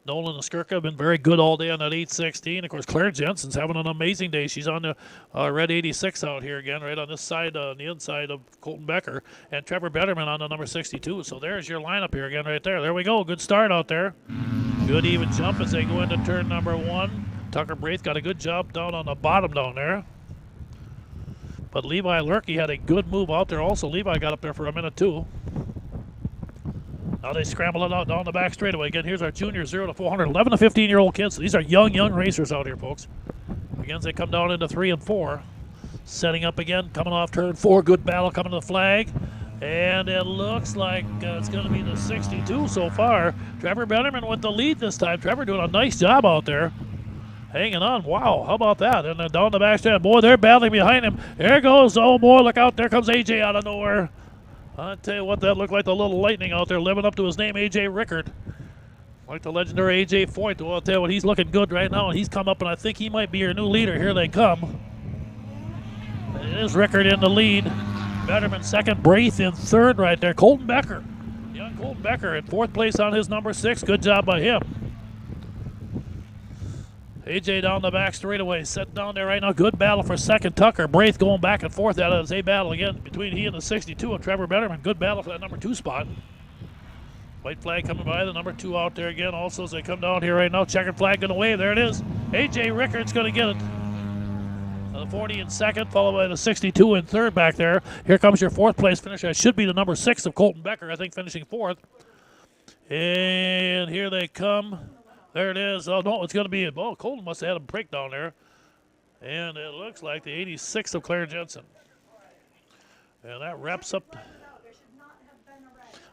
Nolan and Skirka have been very good all day on that 816. Of course, Claire Jensen's having an amazing day. She's on the red 86 out here again, right on this side, on the inside of Colton Becker. And Trevor Betterman on the number 62. So there's your lineup here again right there. There we go. Good start out there. Good even jump as they go into turn number 1. Tucker Braith got a good job down on the bottom down there. But Levi Lurkey had a good move out there also. Levi got up there for a minute too. Now they scramble it out down the back straightaway. Again, here's our junior 0 to 400, 11 to 15-year-old kids. These are young racers out here, folks. Again, as they come down into 3 and 4. Setting up again, coming off turn 4. Good battle coming to the flag. And it looks like it's going to be the 62 so far. Trevor Betterman with the lead this time. Trevor doing a nice job out there. Hanging on. Wow, how about that? And then down the backstretch. Boy, they're battling behind him. There goes. Oh, boy, look out. There comes A.J. out of nowhere. I'll tell you what, that looked like the little lightning out there living up to his name, A.J. Rickard. Like the legendary A.J. Foyt. Well, I'll tell you what, he's looking good right now, and he's come up, and I think he might be your new leader. Here they come. It is Rickard in the lead. Betterman second. Braith in third right there. Colton Becker. Young Colton Becker in fourth place on his number 6. Good job by him. AJ down the back straightaway, sitting down there right now. Good battle for second. Tucker Braith going back and forth. That is a battle again between he and the 62 of Trevor Betterman. Good battle for that number 2 spot. White flag coming by, the number 2 out there again also as they come down here right now. Checkered flag going to wave. There it is. AJ Rickard's going to get it. The 40 in second, followed by the 62 in third back there. Here comes your fourth place finisher. It should be the number 6 of Colton Becker, I think, finishing fourth. And here they come. There it is. Oh, no, it's going to be, oh, Colton must have had a breakdown there. And it looks like the 86 of Claire Jensen. And that wraps up.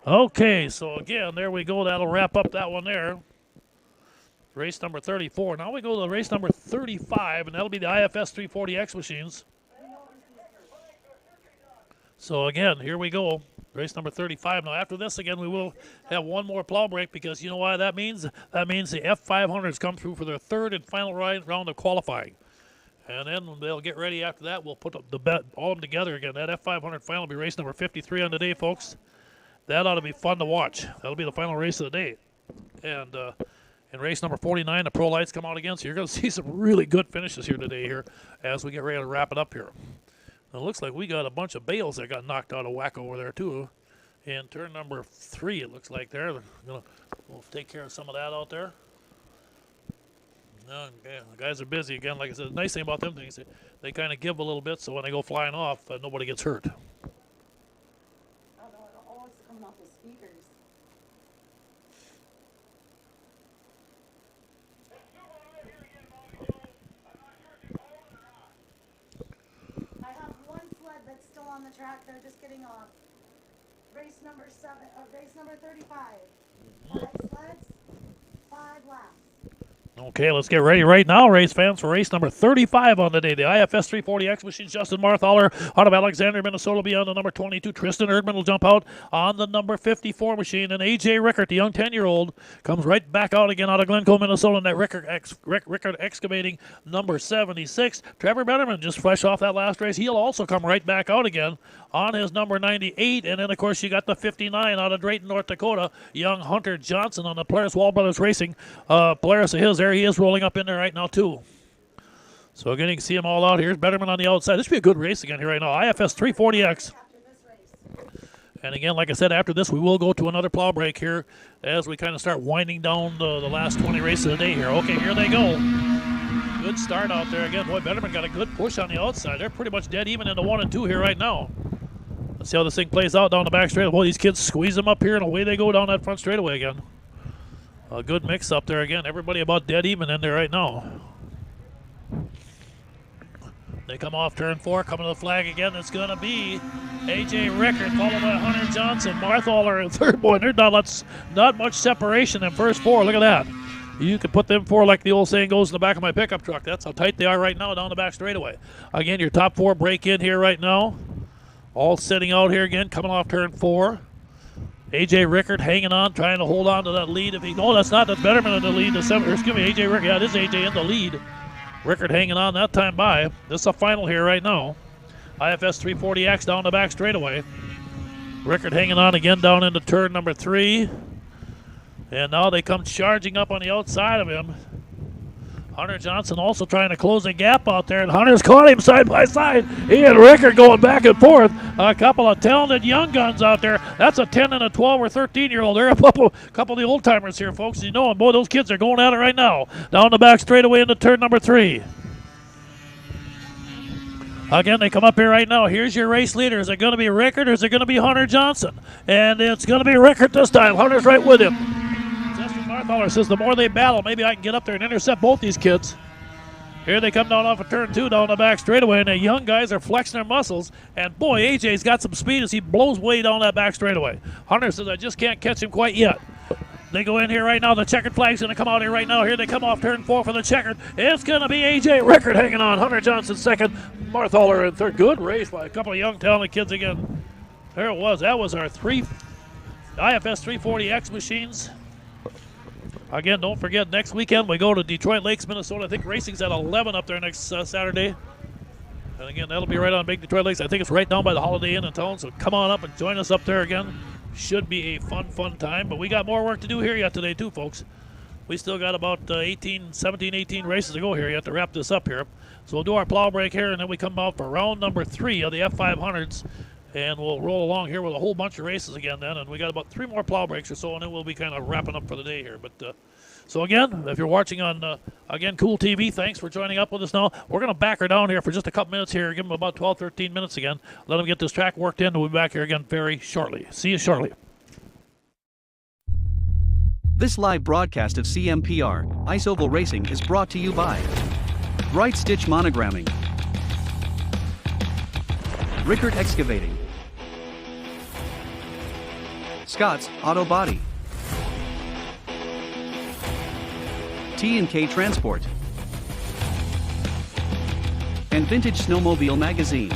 Okay, so again, there we go. That'll wrap up that one there. Race number 34. Now we go to race number 35, and that'll be the IFS 340X machines. So again, here we go. Race number 35. Now after this, again, we will have one more plow break because you know why that means? That means the F500s come through for their third and final round of qualifying. And then they'll get ready after that. We'll put all of them together again. That F500 final will be race number 53 on the day, folks. That ought to be fun to watch. That'll be the final race of the day. And in race number 49, the pro lights come out again. So you're going to see some really good finishes here today here as we get ready to wrap it up here. Now, it looks like we got a bunch of bales that got knocked out of whack over there, too. In turn number 3, it looks like there. We'll take care of some of that out there. Okay, the guys are busy again. Like I said, the nice thing about them things, they kind of give a little bit, so when they go flying off, nobody gets hurt. Oh, it's coming off the speakers. I have one sled that's still on the track. They're just getting off. Race number 35. 5 sleds, 5 laps. Okay, let's get ready right now, race fans, for race number 35 on the day. The IFS 340X machines. Justin Marthaler out of Alexander, Minnesota will be on the number 22. Tristan Erdman will jump out on the number 54 machine. And A.J. Rickard, the young 10-year-old, comes right back out again out of Glencoe, Minnesota. And that Rickard excavating number 76. Trevor Betterman just fresh off that last race. He'll also come right back out again on his number 98. And then, of course, you got the 59 out of Drayton, North Dakota. Young Hunter Johnson on the Polaris Wall Brothers Racing. Polaris of his there. He is rolling up in there right now, too. So again, you can see them all out here. Here's Betterman on the outside. This should be a good race again here right now. IFS 340X. And again, like I said, after this, we will go to another plow break here as we kind of start winding down the last 20 races of the day here. Okay, here they go. Good start out there again. Boy, Betterman got a good push on the outside. They're pretty much dead even in the 1 and 2 here right now. Let's see how this thing plays out down the back straightaway. Boy, these kids squeeze them up here, and away they go down that front straightaway again. A good mix up there again. Everybody about dead even in there right now. They come off turn 4, coming to the flag again. It's going to be A.J. Rickard, followed by Hunter Johnson. Marthaler in third. Boy, there's not much separation in first 4. Look at that. You can put them 4 like the old saying goes in the back of my pickup truck. That's how tight they are right now down the back straightaway. Again, your top 4 break in here right now. All sitting out here again, coming off turn 4. A.J. Rickard hanging on, trying to hold on to that lead. No, that's not. That's Betterman in the lead. Excuse me, A.J. Rickard. Yeah, it is A.J. in the lead. Rickard hanging on that time by. This is a final here right now. IFS 340X down the back straightaway. Rickard hanging on again down into turn number 3. And now they come charging up on the outside of him. Hunter Johnson also trying to close a gap out there, and Hunter's caught him side by side. He and Rickard going back and forth. A couple of talented young guns out there. That's a 10 and a 12 or 13-year-old. They're a couple of the old-timers here, folks. You know them. Boy, those kids are going at it right now. Down the back straightaway into turn number 3. Again, they come up here right now. Here's your race leader. Is it going to be Rickard or is it going to be Hunter Johnson? And it's going to be Rickard this time. Hunter's right with him. Marthaler says the more they battle, maybe I can get up there and intercept both these kids. Here they come down off of turn 2 down the back straightaway, and the young guys are flexing their muscles. And boy, AJ's got some speed as he blows way down that back straightaway. Hunter says I just can't catch him quite yet. They go in here right now. The checkered flag's going to come out here right now. Here they come off turn 4 for the checkered. It's going to be A.J. Rickard hanging on. Hunter Johnson second. Marthaler in third. Good race by a couple of young, talented kids again. There it was. That was our IFS 340X machines. Again, don't forget, next weekend we go to Detroit Lakes, Minnesota. I think racing's at 11 up there next Saturday. And again, that'll be right on Big Detroit Lakes. I think it's right down by the Holiday Inn in town, so come on up and join us up there again. Should be a fun time, but we got more work to do here yet today too, folks. We still got about 17, 18 races to go here yet to wrap this up here. So we'll do our plow break here, and then we come out for round number 3 of the F500s. And we'll roll along here with a whole bunch of races again then. And we got about 3 more plow breaks or so, and then we'll be kind of wrapping up for the day here. But so again, if you're watching on, again, Cool TV, thanks for joining up with us now. We're going to back her down here for just a couple minutes here. Give them about 12, 13 minutes again. Let them get this track worked in, and we'll be back here again very shortly. See you shortly. This live broadcast of CMPR, Ice Oval Racing is brought to you by Bright Stitch Monogramming, Rickard Excavating, Scott's Auto Body, T&K Transport, and Vintage Snowmobile Magazine.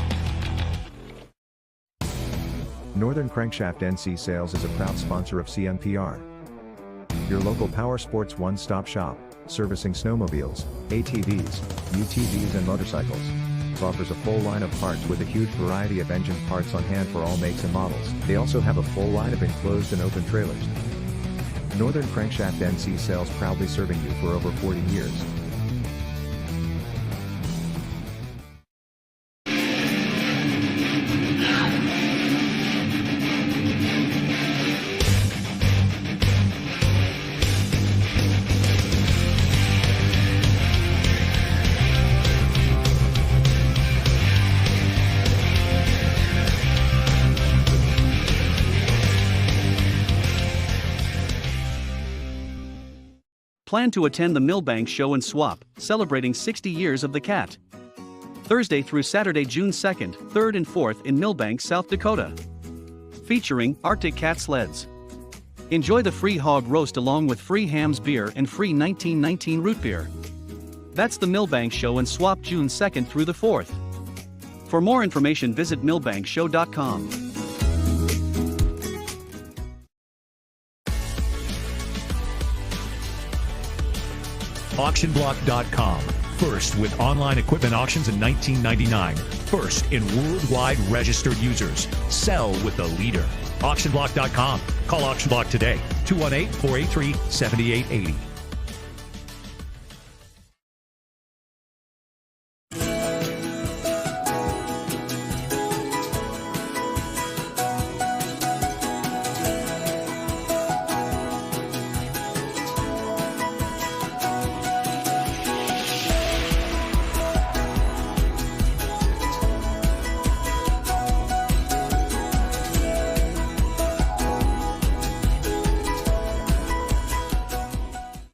Northern Crankshaft NC Sales is a proud sponsor of CMPR. Your local power sports one-stop shop, servicing snowmobiles, ATVs, UTVs and motorcycles. Offers a full line of parts with a huge variety of engine parts on hand for all makes and models. They also have a full line of enclosed and open trailers. Northern Crankshaft NC Sales, proudly serving you for over 40 years. Plan to attend the Millbank Show and Swap, celebrating 60 years of the cat. Thursday through Saturday, June 2nd, 3rd and 4th in Millbank, South Dakota. Featuring Arctic Cat sleds. Enjoy the free hog roast along with free hams beer and free 1919 root beer. That's the Millbank Show and Swap, June 2nd through the 4th. For more information, visit millbankshow.com. Auctionblock.com. First with online equipment auctions in 1999. First in worldwide registered users. Sell with the leader. Auctionblock.com. Call Auctionblock today. 218-483-7880.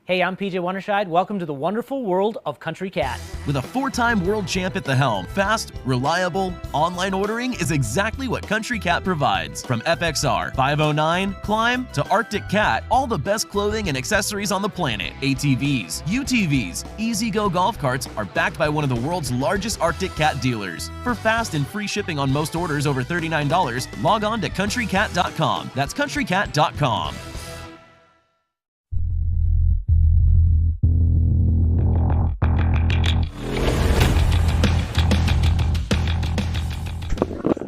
Hey, I'm PJ Wonderscheid. Welcome to the wonderful world of Country Cat. With a 4-time world champ at the helm, fast, reliable, online ordering is exactly what Country Cat provides. From FXR, 509, Climb, to Arctic Cat, all the best clothing and accessories on the planet. ATVs, UTVs, Easy-Go golf carts are backed by one of the world's largest Arctic Cat dealers. For fast and free shipping on most orders over $39, log on to countrycat.com. That's countrycat.com.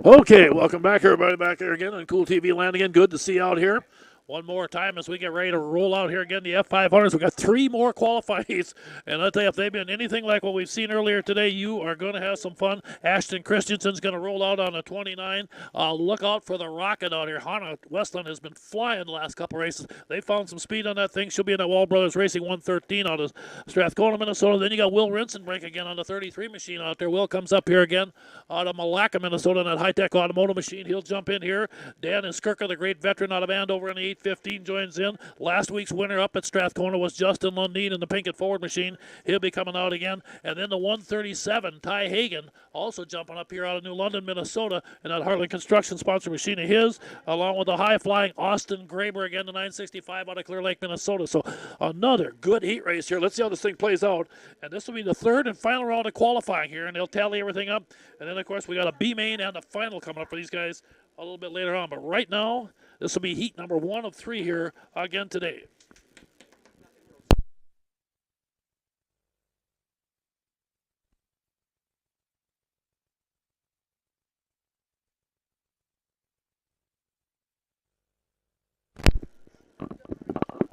Okay, welcome back, everybody, back there again on Cool TV Land again. Good to see you out here. One more time as we get ready to roll out here again, the F500s. We've got 3 more qualifiers, and I'll tell you, if they've been anything like what we've seen earlier today, you are going to have some fun. Ashton Christensen's going to roll out on a 29. Look out for the rocket out here. Hannah Westland has been flying the last couple races. They found some speed on that thing. She'll be in that Wall Brothers Racing 113 out of Strathcona, Minnesota. Then you got Will Rinsenbrink again on the 33 machine out there. Will comes up here again out of Malacca, Minnesota, in that high-tech automotive machine. He'll jump in here. Dan Skirka, the great veteran out of Andover in the 815, joins in. Last week's winner up at Strathcona was Justin Lundeen in the Pinkett Ford machine. He'll be coming out again. And then the 137, Ty Hagen, also jumping up here out of New London, Minnesota, in that Harlan Construction sponsor machine of his, along with the high-flying Austin Graber again, the 965 out of Clear Lake, Minnesota. So another good heat race here. Let's see how this thing plays out. And this will be the third and final round of qualifying here, and they'll tally everything up. And then, of course, we got a B main and a final coming up for these guys a little bit later on. But right now, this will be heat number 1 of 3 here again today.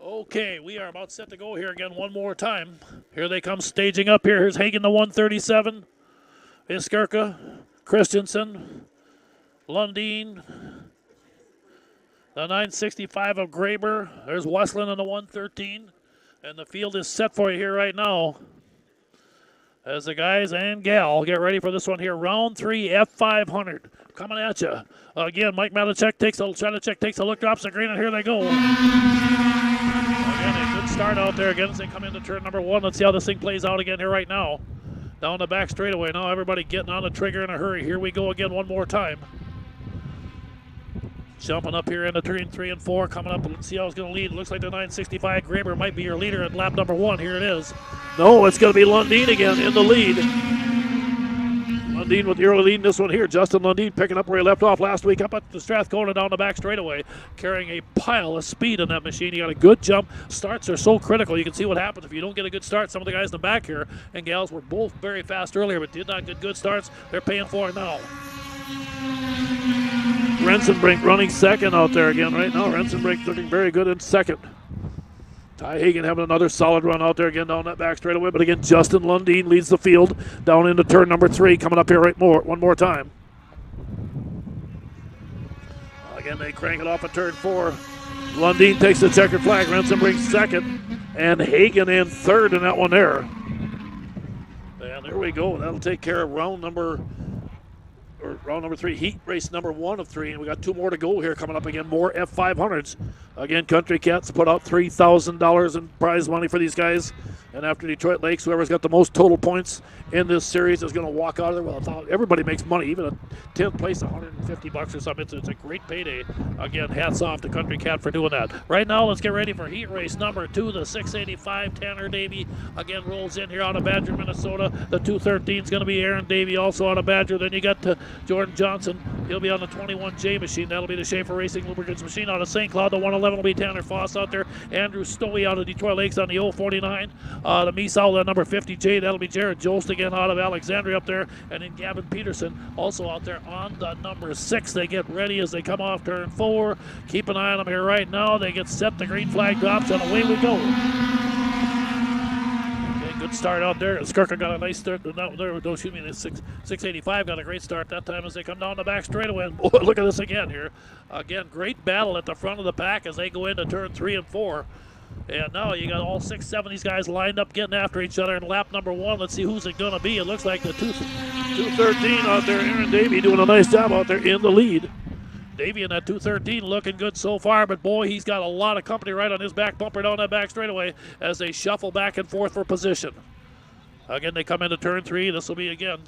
Okay, we are about set to go here again one more time. Here they come staging up here. Here's Hagen, the 137. Skirka, Christensen, Lundeen, the 965 of Graber. There's Westland in the 113. And the field is set for you here right now, as the guys and gal get ready for this one here. Round 3, F500 coming at you. Again, Mike Matacek takes a look, drops the green, and here they go. Again, a good start out there again as they come into turn number 1. Let's see how this thing plays out again here right now. Down the back straightaway. Now everybody getting on the trigger in a hurry. Here we go again one more time. Jumping up here into turn 3 and 4, coming up. Let's see how it's going to lead. Looks like the 965 Graber might be your leader at lap number 1. Here it is. No, it's going to be Lundeen again in the lead. Lundeen with the early lead in this one here. Justin Lundeen picking up where he left off last week, up at the Strathcona down the back straightaway, carrying a pile of speed in that machine. He got a good jump. Starts are so critical. You can see what happens if you don't get a good start. Some of the guys in the back here and gals were both very fast earlier, but did not get good starts. They're paying for it now. Rensenbrink running second out there again right now. Rensenbrink looking very good in second. Ty Hagen having another solid run out there again down that back straightaway. But again, Justin Lundeen leads the field down into turn number 3. Coming up here one more time. Again, they crank it off at turn 4. Lundeen takes the checkered flag. Rensenbrink second. And Hagen in third in that one there. And there we go. That'll take care of round number 3, heat race number 1 of 3, and we got 2 more to go here coming up again. More F500s. Again, Country Cats put out $3,000 in prize money for these guys. And after Detroit Lakes, whoever's got the most total points in this series is going to walk out of there. Well, everybody makes money, even a 10th place, $150 or something. It's a great payday. Again, hats off to Country Cat for doing that. Right now, let's get ready for heat race number 2. The 685 Tanner Davey again rolls in here out of Badger, Minnesota. The 213 is going to be Aaron Davey, also out of Badger. Then you got Jordan Johnson. He'll be on the 21J machine. That'll be the Schaefer Racing Lubricants machine out of St. Cloud. The 111 will be Tanner Foss out there. Andrew Stowey out of Detroit Lakes on the 049. The Miesau, that number 50J, that'll be Jared Jost again out of Alexandria up there. And then Gavin Peterson also out there on the number 6. They get ready as they come off turn 4. Keep an eye on them here right now. They get set. The green flag drops, and away we go. Okay, good start out there. Skirka got a nice start. The 685 got a great start that time as they come down the back straightaway. And boy, look at this again here. Again, great battle at the front of the pack as they go into turn 3 and 4. And now you got all 6, 7 of these guys lined up getting after each other in lap number 1. Let's see who's it going to be. It looks like the 213 out there, Aaron Davey, doing a nice job out there in the lead. Davey in that 213 looking good so far, but boy, he's got a lot of company right on his back bumper down that back straightaway as they shuffle back and forth for position. Again, they come into turn 3. This will be, again,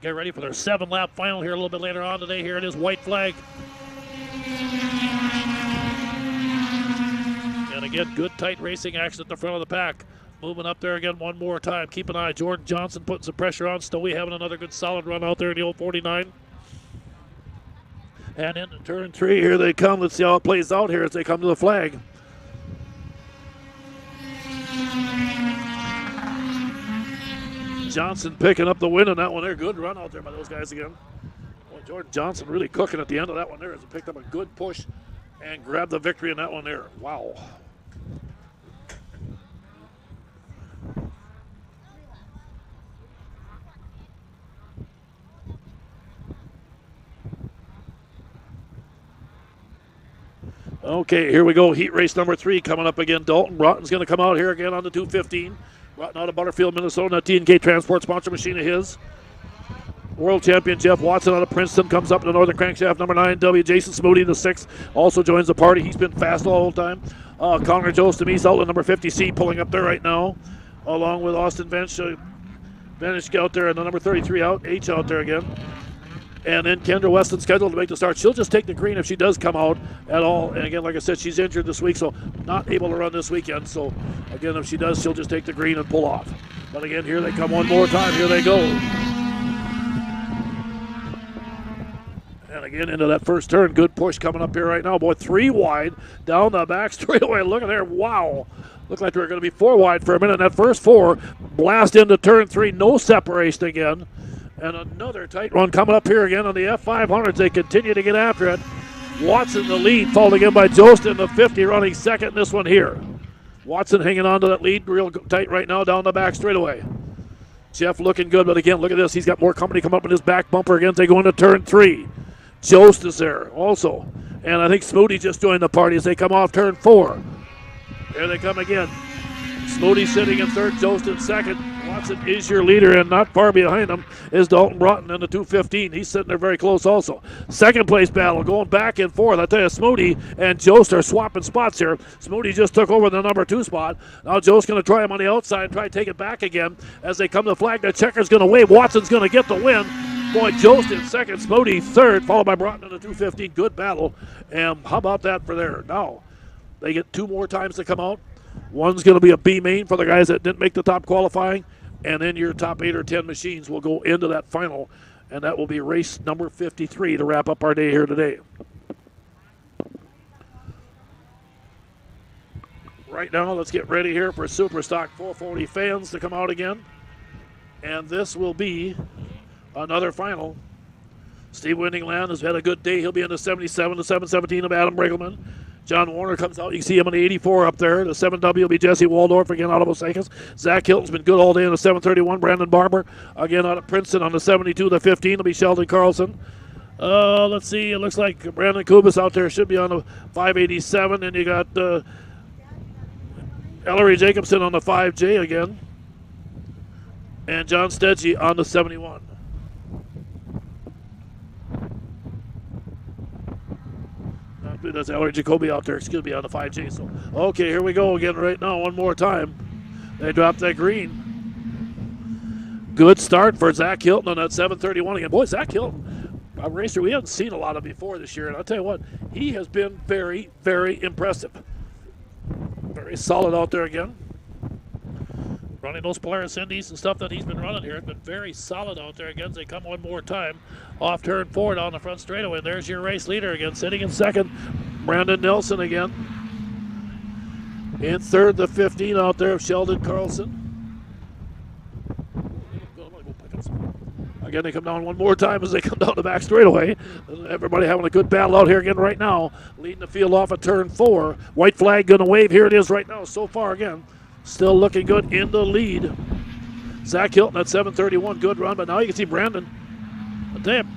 get ready for their 7-lap final here a little bit later on today. Here it is, white flag. And again, good tight racing action at the front of the pack. Moving up there again one more time. Keep an eye. Jordan Johnson putting some pressure on. Stowe having another good solid run out there in the old 49. And into turn 3, here they come. Let's see how it plays out here as they come to the flag. Johnson picking up the win on that one there. Good run out there by those guys again. Well, Jordan Johnson really cooking at the end of that one there as he picked up a good push and grabbed the victory in that one there. Wow. Okay, here we go. Heat race number 3 coming up again. Dalton Broughton's going to come out here again on the 215. Broughton out of Butterfield, Minnesota. T&K Transport sponsor machine of his. World champion Jeff Watson out of Princeton comes up to Northern Crankshaft number 9W. Jason Smoody, the 6th, also joins the party. He's been fast all the time. Connor Joseph, he's out in number 50C, pulling up there right now, along with Austin Vench out there, and the number 33 out, H out there again. And then Kendra Weston scheduled to make the start. She'll just take the green if she does come out at all. And again, like I said, she's injured this week, so not able to run this weekend. So again, if she does, she'll just take the green and pull off. But again, here they come one more time. Here they go. And again, into that first turn. Good push coming up here right now. Boy, 3 wide down the back straightaway. Look at there. Wow. Looked like they were going to be 4 wide for a minute. That first 4 blast into turn 3. No separation again. And another tight one coming up here again on the F500s. They continue to get after it. Watson the lead, followed again by Jost in the 50, running second in this one here. Watson hanging on to that lead real tight right now down the back straightaway. Jeff looking good, but again, look at this. He's got more company come up in his back bumper again as they go into turn 3. Jost is there also. And I think Smoody just joined the party as they come off turn 4. Here they come again. Smoody sitting in third, Jost in second. Watson is your leader, and not far behind him is Dalton Broughton in the 215. He's sitting there very close also. Second place battle going back and forth. I tell you, Smoody and Jost are swapping spots here. Smoody just took over the number 2 spot. Now Jost going to try him on the outside and try to take it back again as they come to the flag. The checker's going to wave. Watson's going to get the win. Boy, Jost in second, Smoody third, followed by Broughton in the 215. Good battle. And how about that for there? Now, they get 2 more times to come out. One's going to be a B main for the guys that didn't make the top qualifying. And then your top 8 or 10 machines will go into that final. And that will be race number 53 to wrap up our day here today. Right now, let's get ready here for Superstock 440 fans to come out again. And this will be another final. Steve Windingland has had a good day. He'll be in the 77 to 717 of Adam Brigelman. John Warner comes out. You can see him in the 84 up there. The 7W will be Jesse Waldorf again out of Osakis. Zach Hilton's been good all day in the 731. Brandon Barber again out of Princeton on the 72. The 15 will be Sheldon Carlson. Let's see. It looks like Brandon Kubis out there should be on the 587. And you got Ellery Jacobson on the 5J again. And John Stedgy on the 71. That's Ellery Jacoby out there, excuse me, on the 5J. So, okay, here we go again right now, one more time. They dropped that green. Good start for Zach Hilton on that 731 again. Boy, Zach Hilton, a racer we haven't seen a lot of before this year, and I'll tell you what, he has been very, very impressive. Very solid out there again. Running those Polaris Indies and stuff that he's been running here. It's been very solid out there again. They come one more time off turn 4 down the front straightaway. There's your race leader again, sitting in second. Brandon Nelson again. In third, the 15 out there of Sheldon Carlson. Again, they come down one more time as they come down the back straightaway. Everybody having a good battle out here again right now. Leading the field off at turn 4. White flag going to wave. Here it is right now. So far again. Still looking good in the lead. Zach Hilton at 731, good run, but now you can see Brandon.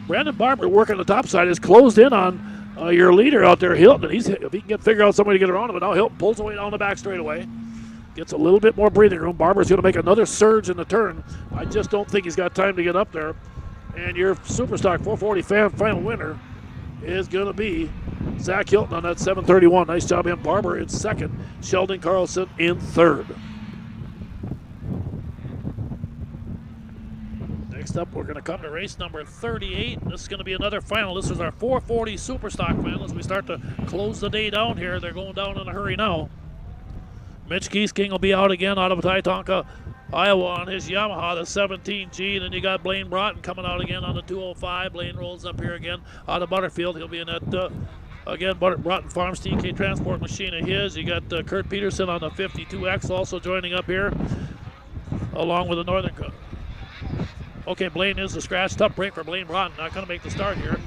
Brandon Barber working the top side is closed in on your leader out there, Hilton. If he can figure out somebody to get around him, but now Hilton pulls away down the back straightaway. Gets a little bit more breathing room. Barber's going to make another surge in the turn. I just don't think he's got time to get up there. And your Superstock 440 final winner is going to be Zach Hilton on that 731. Nice job in Barber in second. Sheldon Carlson in third. Next up, we're going to come to race number 38. This is going to be another final. This is our 440 Superstock final as we start to close the day down here. They're going down in a hurry now. Mitch Giesking will be out again out of Titonka, Iowa on his Yamaha, the 17G. Then you got Blaine Broughton coming out again on the 205. Blaine rolls up here again out of Butterfield. He'll be in that, again, Broughton Farms TK Transport machine of his. You got Kurt Peterson on the 52X also joining up here, along with the Northern. Okay, Blaine is the scratch. Tough break for Blaine Broughton. Not going to make the start here.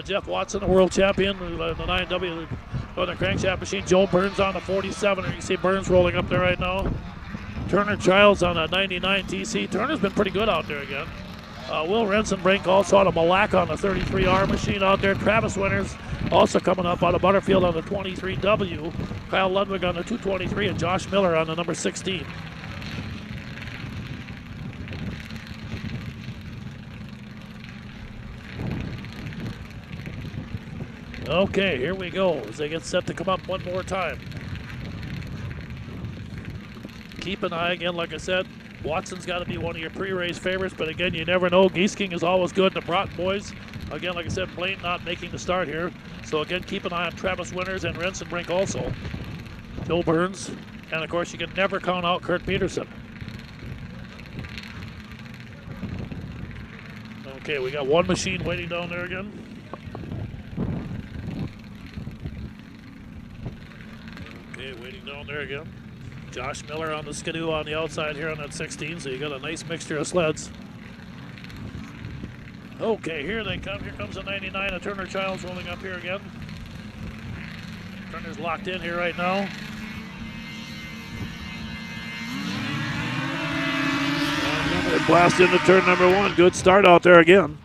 Jeff Watson, the world champion, the 9W Northern Crankshaft machine. Joe Burns on the 47. You can see Burns rolling up there right now. Turner Childs on a 99 TC. Turner's been pretty good out there again. Will Rensenbrink also out of Malacca on the 33R machine out there. Travis Winters also coming up out of Butterfield on the 23W. Kyle Ludwig on the 223 and Josh Miller on the number 16. Okay, here we go as they get set to come up one more time. Keep an eye again, like I said. Watson's got to be one of your pre-race favorites, but again, you never know. Giesking is always good. The Broughton boys, again, like I said, Blaine not making the start here. So again, keep an eye on Travis Winters and Rensenbrink also. Joe Burns, and of course, you can never count out Kurt Peterson. Okay, we got one machine waiting down there again. Okay, waiting down there again. Josh Miller on the Skidoo on the outside here on that 16, so you got a nice mixture of sleds. Okay, here they come. Here comes the 99 of Turner Childs rolling up here again. Turner's locked in here right now. They blast into turn number one. Good start out there again.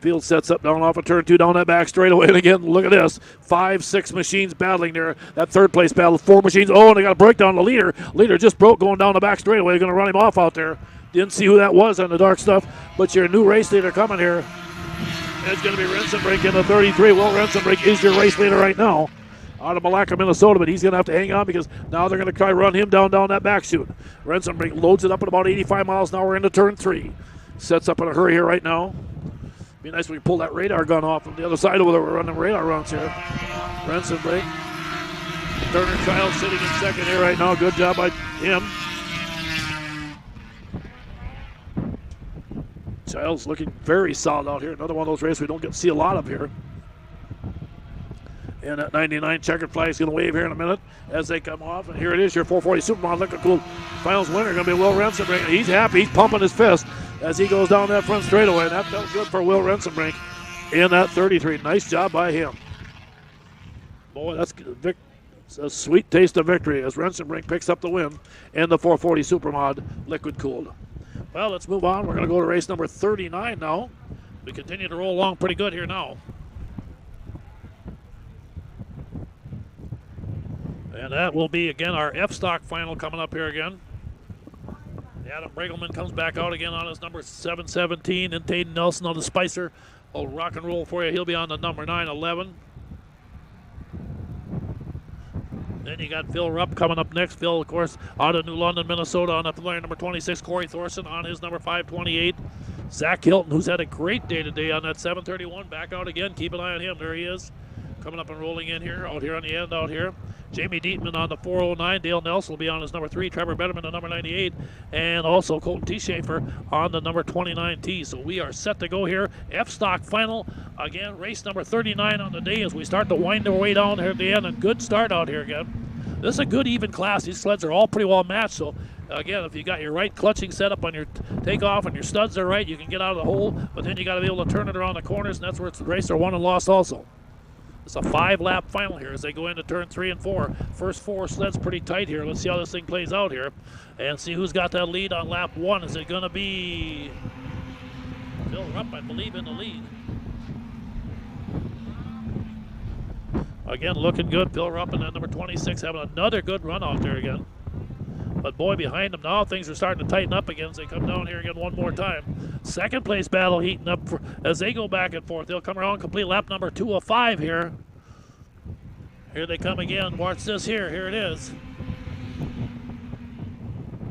Field sets up down off of turn two, down that back straightaway. And again, look at this. 5, 6 machines battling there. That third place battle, 4 machines. Oh, and they got a breakdown on the leader. Leader just broke going down the back straightaway. They're going to run him off out there. Didn't see who that was on the dark stuff, but your new race leader coming here. It's going to be Rensenbrink in the 33. Well, Rensenbrink is your race leader right now out of Malacca, Minnesota, but he's going to have to hang on because now they're going to try to run him down that back chute. Rensenbrink loads it up at about 85 miles an hour into turn 3. Sets up in a hurry here right now. Be nice if we pull that radar gun off from the other side over there. We're running radar runs here. Rensenbrink. Turner Child sitting in second here right now. Good job by him. Child's looking very solid out here. Another one of those races we don't get to see a lot of here. And that 99 checkered flag is going to wave here in a minute as they come off. And here it is, your 440 Supermodel Liquid Cool Finals winner. Going to be Will Rensenbrink. He's happy. He's pumping his fist as he goes down that front straightaway. And that felt good for Will Rensenbrink in that 33. Nice job by him. Boy, that's a sweet taste of victory as Rensenbrink picks up the win in the 440 Supermod Liquid Cooled. Well, let's move on. We're going to go to race number 39 now. We continue to roll along pretty good here now. And that will be, again, our F-Stock final coming up here again. Adam Bregelman comes back out again on his number 717. And Taden Nelson on the Spicer will rock and roll for you. He'll be on the number 911. Then you got Phil Rupp coming up next. Phil, of course, out of New London, Minnesota on the number 26. Corey Thorson on his number 528. Zach Hilton, who's had a great day today on that 731. Back out again. Keep an eye on him. There he is. Coming up and rolling in here. Out here on the end out here. Jamie Dietman on the 409. Dale Nelson will be on his number 3. Trevor Betterman on number 98. And also Colton T. Schaefer on the number 29T. So we are set to go here. F-Stock final. Again, race number 39 on the day as we start to wind our way down here at the end. And good start out here again. This is a good even class. These sleds are all pretty well matched. So again, if you got your right clutching setup on your takeoff and your studs are right, you can get out of the hole. But then you got to be able to turn it around the corners. And that's where it's the race are won and lost also. It's a 5-lap final here as they go into turn 3 and 4. First 4 sleds pretty tight here. Let's see how this thing plays out here and see who's got that lead on lap 1. Is it going to be Phil Rupp, I believe, in the lead? Again, looking good. Phil Rupp and then number 26 having another good run out there again. But boy, behind them now, things are starting to tighten up again as they come down here again one more time. Second place battle heating up as they go back and forth. They'll come around, complete lap number 2 of 5 here. Here they come again. Watch this here. Here it is.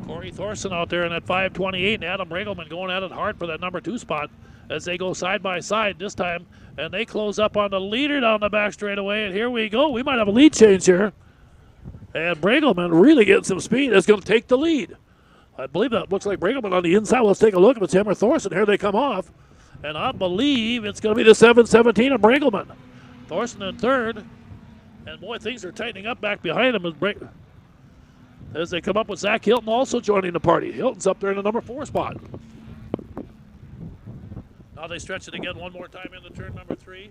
Corey Thorson out there in that 5:28, and Adam Regelman going at it hard for that number 2 spot as they go side by side this time. And they close up on the leader down the back straightaway. And here we go. We might have a lead change here. And Bregelman really getting some speed. Is going to take the lead. I believe that looks like Bregelman on the inside. Let's take a look if it's him or Thorson. Here they come off. And I believe it's going to be the 7:17 of Bregelman. Thorson in third. And boy, things are tightening up back behind him as they come up with Zach Hilton also joining the party. Hilton's up there in the number 4 spot. Now they stretch it again one more time into turn number 3.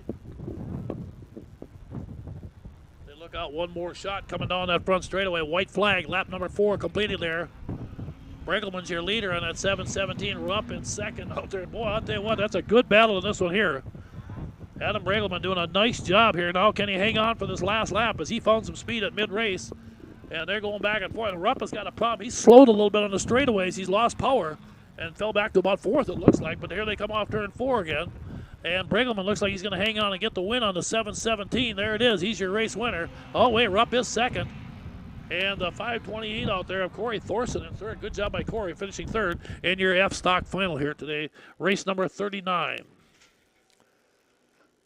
They look out one more shot coming down that front straightaway. White flag, lap number 4 completed there. Bregelman's your leader on that 7:17. Rupp in second out there. Boy, I'll tell you what, that's a good battle in this one here. Adam Bregelman doing a nice job here. Now can he hang on for this last lap as he found some speed at mid-race. And they're going back and forth. And Rupp has got a problem. He's slowed a little bit on the straightaways. He's lost power and fell back to about 4th, it looks like. But here they come off turn 4 again. And Bregelman looks like he's going to hang on and get the win on the 7:17. There it is. He's your race winner. Oh, wait, Rupp is second. And the 5:28 out there of Corey Thorson in third. Good job by Corey finishing third in your F-Stock final here today. Race number 39.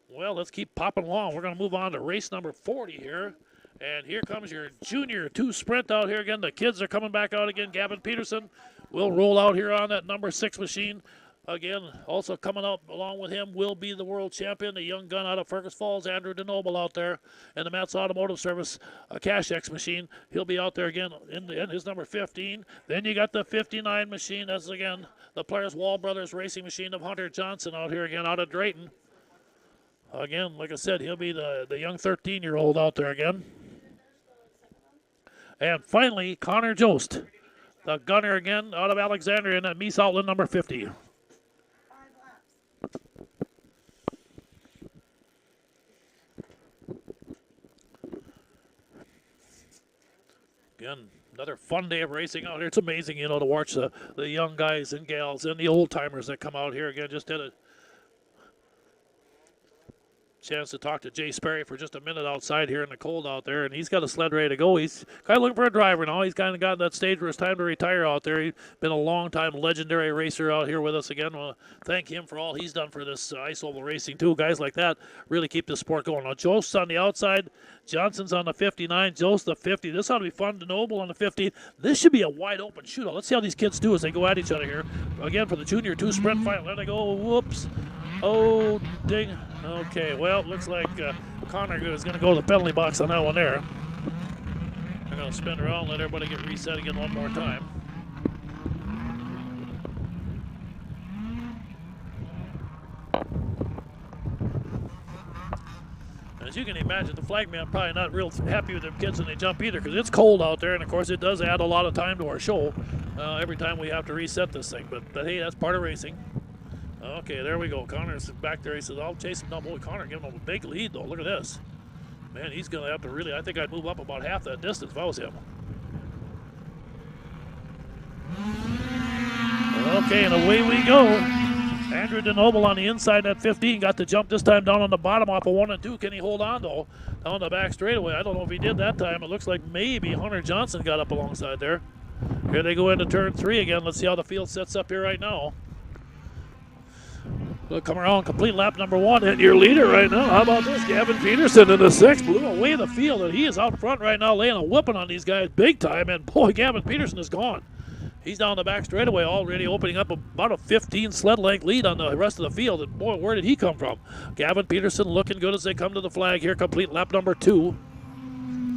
Well, let's keep popping along. We're going to move on to race number 40 here. And here comes your Junior 2 sprint out here again. The kids are coming back out again. Gavin Peterson will roll out here on that number 6 machine. Again, also coming up along with him will be the world champion, the young gun out of Fergus Falls, Andrew DeNoble out there. And the Matt's Automotive Service Cash X machine. He'll be out there again in his number 15. Then you got the 59 machine. That's, again, the Players Wall Brothers racing machine of Hunter Johnson out here again out of Drayton. Again, like I said, he'll be the young 13-year-old out there again. And finally, Connor Jost, the gunner again out of Alexandria in that Meese Outland number 50. 5 laps. Again, another fun day of racing out here. It's amazing, to watch the young guys and gals and the old-timers that come out here. Again, just did a chance to talk to Jay Sperry for just a minute outside here in the cold out there, and he's got a sled ready to go. He's kind of looking for a driver now. He's kind of gotten that stage where it's time to retire out there. He's been a long-time legendary racer out here with us again. I want to thank him for all he's done for this ice oval racing, too. Guys like that really keep the sport going. Now, Jost's on the outside. Johnson's on the 59. Jost the 50. This ought to be fun. DeNoble on the 50. This should be a wide-open shootout. Let's see how these kids do as they go at each other here. Again, for the Junior 2 sprint final. There they go. Whoops. Oh, ding. Okay, well, looks like Connor is going to go to the penalty box on that one there. They're going to spin around, let everybody get reset again one more time. As you can imagine, the flagman probably not real happy with them kids when they jump either, because it's cold out there, and of course it does add a lot of time to our show every time we have to reset this thing. But hey, that's part of racing. Okay, there we go. Connor's back there. He says, I'll chase him down. Boy, Connor giving him a big lead, though. Look at this. Man, he's going to have to really, I think I'd move up about half that distance if I was him. Okay, and away we go. Andrew DeNoble on the inside at 15. Got the jump this time down on the bottom off of 1 and 2. Can he hold on, though? Down the back straightaway. I don't know if he did that time. It looks like maybe Hunter Johnson got up alongside there. Here they go into turn 3 again. Let's see how the field sets up here right now. We'll come around, complete lap number 1, and your leader right now. How about this? Gavin Peterson in the 6th, blew away the field, and he is out front right now laying a whooping on these guys big time, and boy, Gavin Peterson is gone. He's down the back straightaway already, opening up about a 15 sled length lead on the rest of the field, and boy, where did he come from? Gavin Peterson looking good as they come to the flag here, complete lap number 2.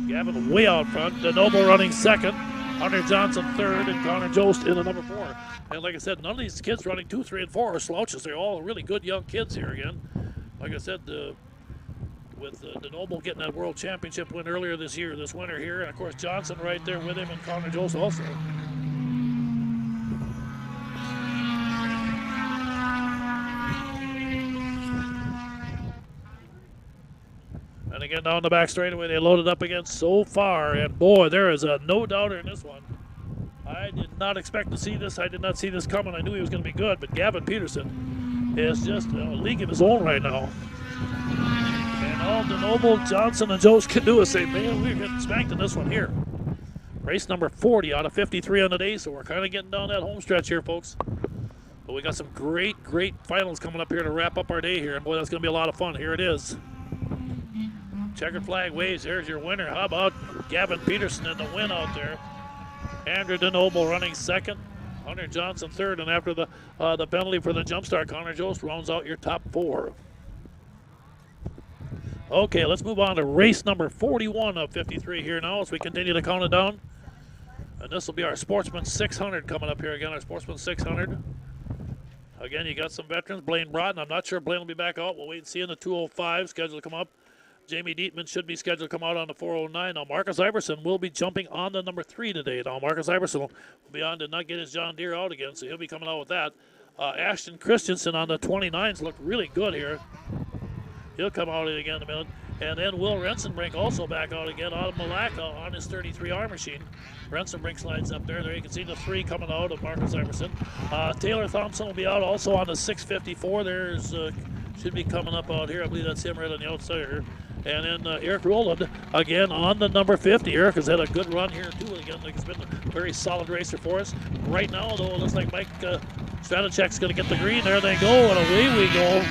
Gavin way out front, DeNoble running 2nd, Hunter Johnson 3rd, and Connor Jost in the number 4. And like I said, none of these kids running 2, 3, and 4 are slouches. They're all really good young kids here again. Like I said, with DeNoble getting that World Championship win earlier this winter here, and of course Johnson right there with him, and Connor Jost also. And again, down the back straightaway, they loaded up again so far. And boy, there is a no-doubter in this one. I did not expect to see this. I did not see this coming. I knew he was going to be good, but Gavin Peterson is just a league of his own right now. And all DeNoble, Johnson, and Jost can do is say, man, we're getting spanked in this one here. Race number 40 out of 53 on the day, so we're kind of getting down that home stretch here, folks. But we got some great finals coming up here to wrap up our day here. And boy, that's going to be a lot of fun. Here it is. Checkered flag waves. There's your winner. How about Gavin Peterson in the win out there? Andrew DeNoble running second. Hunter Johnson third. And after the penalty for the jump start, Connor Jost rounds out your top 4. Okay, let's move on to race number 41 of 53 here now as we continue to count it down. And this will be our Sportsman 600 coming up here again, our Sportsman 600. Again, you got some veterans. Blaine Broughton, I'm not sure if Blaine will be back out. We'll wait and see in the 205 scheduled to come up. Jamie Dietman should be scheduled to come out on the 409. Now, Marcus Iverson will be jumping on the number 3 today. Now, Marcus Iverson will be on to not get his John Deere out again, so he'll be coming out with that. Ashton Christensen on the 29s looked really good here. He'll come out again in a minute. And then Will Rensenbrink also back out again out of Malacca on his 33R machine. Rensenbrink slides up there. There you can see the 3 coming out of Marcus Iverson. Taylor Thompson will be out also on the 654. There's should be coming up out here. I believe that's him right on the outside here. And then Eric Rowland again on the number 50. Eric has had a good run here too. Again, he's been a very solid racer for us. Right now, though, it looks like Mike Stratachek's going to get the green. There they go, and away we go.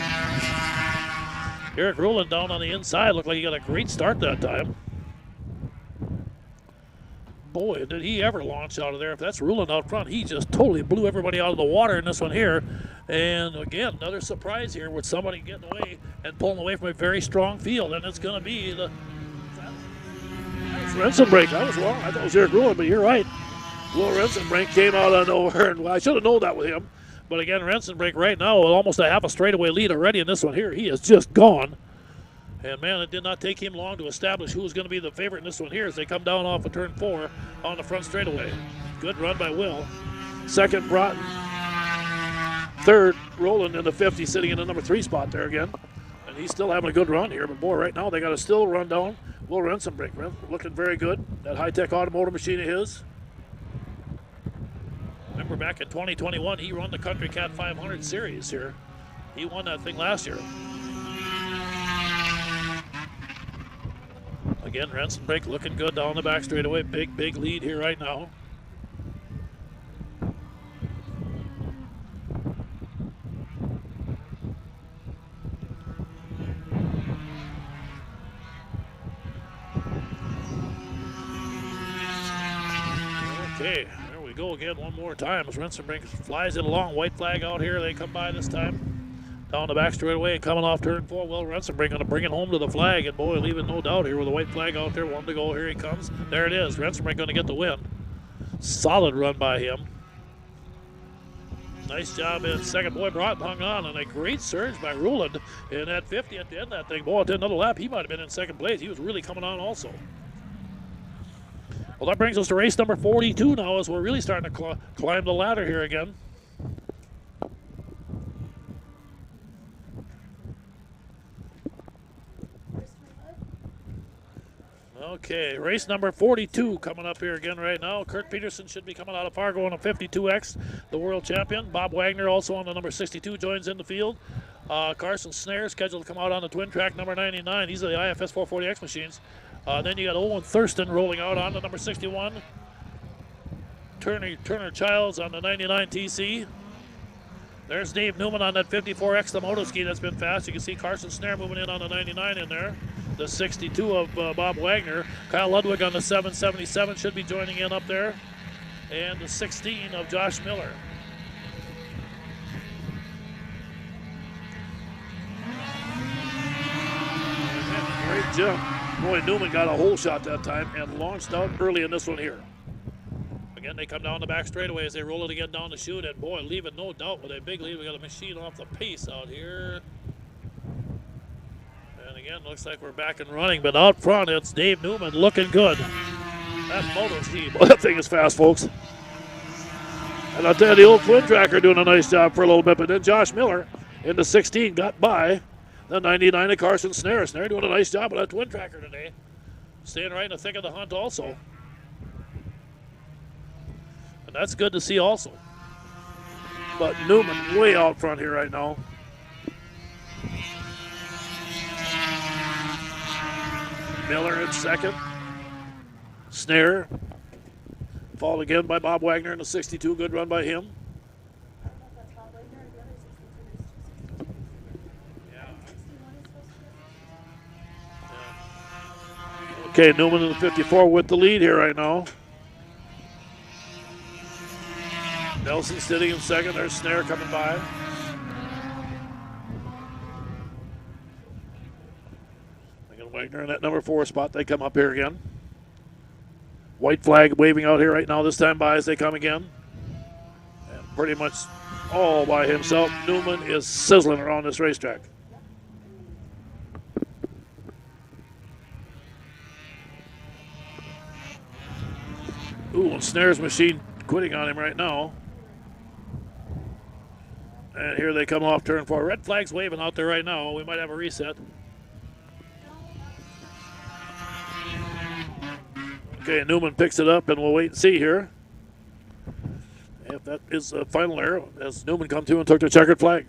Eric Rowland down on the inside. Looked like he got a great start that time. Boy, did he ever launch out of there. If that's Rowland out front, he just totally blew everybody out of the water in this one here. And again, another surprise here with somebody getting away and pulling away from a very strong field. And it's going to be the Rensenbrink. I was wrong. I thought it was Eric Rowland, but you're right. Will Rensenbrink came out of nowhere. And I should have known that with him. But again, Rensenbrink right now with almost a half a straightaway lead already in this one here. He is just gone. And man, it did not take him long to establish who was going to be the favorite in this one here as they come down off of turn 4 on the front straightaway. Good run by Will. Second, Broughton. Third, Rowland in the 50, sitting in the number 3 spot there again. And he's still having a good run here. But boy, right now they got to still run down Will Rensenbrink. Looking very good. That high-tech automotive machine of his. Remember back in 2021, he won the Country Cat 500 series here. He won that thing last year. Again, Rensenbrink looking good down the back straightaway. Big lead here right now. Okay. Go again one more time as Rensenbrink flies it along. White flag out here. They come by this time. Down the back straightaway and coming off turn 4. Will Rensenbrink going to bring it home to the flag. And boy, leaving no doubt here with the white flag out there. 1 to go. Here he comes. There it is. Rensenbrink going to get the win. Solid run by him. Nice job in second. Boy, Broughton hung on, and a great surge by Rowland in that 50 at the end of that thing. Boy, at another lap, he might have been in second place. He was really coming on also. Well, that brings us to race number 42 now as we're really starting to climb the ladder here again. Okay, race number 42 coming up here again right now. Kurt Peterson should be coming out of Fargo on a 52X, the world champion. Bob Wagner also on the number 62 joins in the field. Carson Snare scheduled to come out on the twin track number 99. These are the IFS 440X machines. Then you got Owen Thurston rolling out on the number 61. Turner Childs on the 99 TC. There's Dave Newman on that 54X, the moto ski that's been fast. You can see Carson Snare moving in on the 99 in there. The 62 of Bob Wagner. Kyle Ludwig on the 777 should be joining in up there. And the 16 of Josh Miller. Great jump. Boy, Newman got a hole shot that time and launched out early in this one here. Again, they come down the back straightaway as they roll it again down the chute. And boy, leaving no doubt with a big lead. We got a machine off the pace out here. And again, looks like we're back and running. But out front, it's Dave Newman looking good. That's moto ski. Boy, that thing is fast, folks. And I'll tell you, the old twin tracker doing a nice job for a little bit. But then Josh Miller in the 16 got by the 99 of Carson Snare. Snare doing a nice job with that twin tracker today. Staying right in the thick of the hunt also. And that's good to see also. But Newman way out front here right now. Miller in second. Snare. Followed again by Bob Wagner in the 62. Good run by him. Okay, Newman in the 54 with the lead here right now. Nelson sitting in second. There's Snare coming by. Again, Wagner in that number 4 spot. They come up here again. White flag waving out here right now. This time by as they come again. And pretty much all by himself. Newman is sizzling around this racetrack. Ooh, and Snare's machine quitting on him right now. And here they come off turn 4. Red flag's waving out there right now. We might have a reset. Okay, Newman picks it up, and we'll wait and see here if that is the final error as Newman come to and took the checkered flag.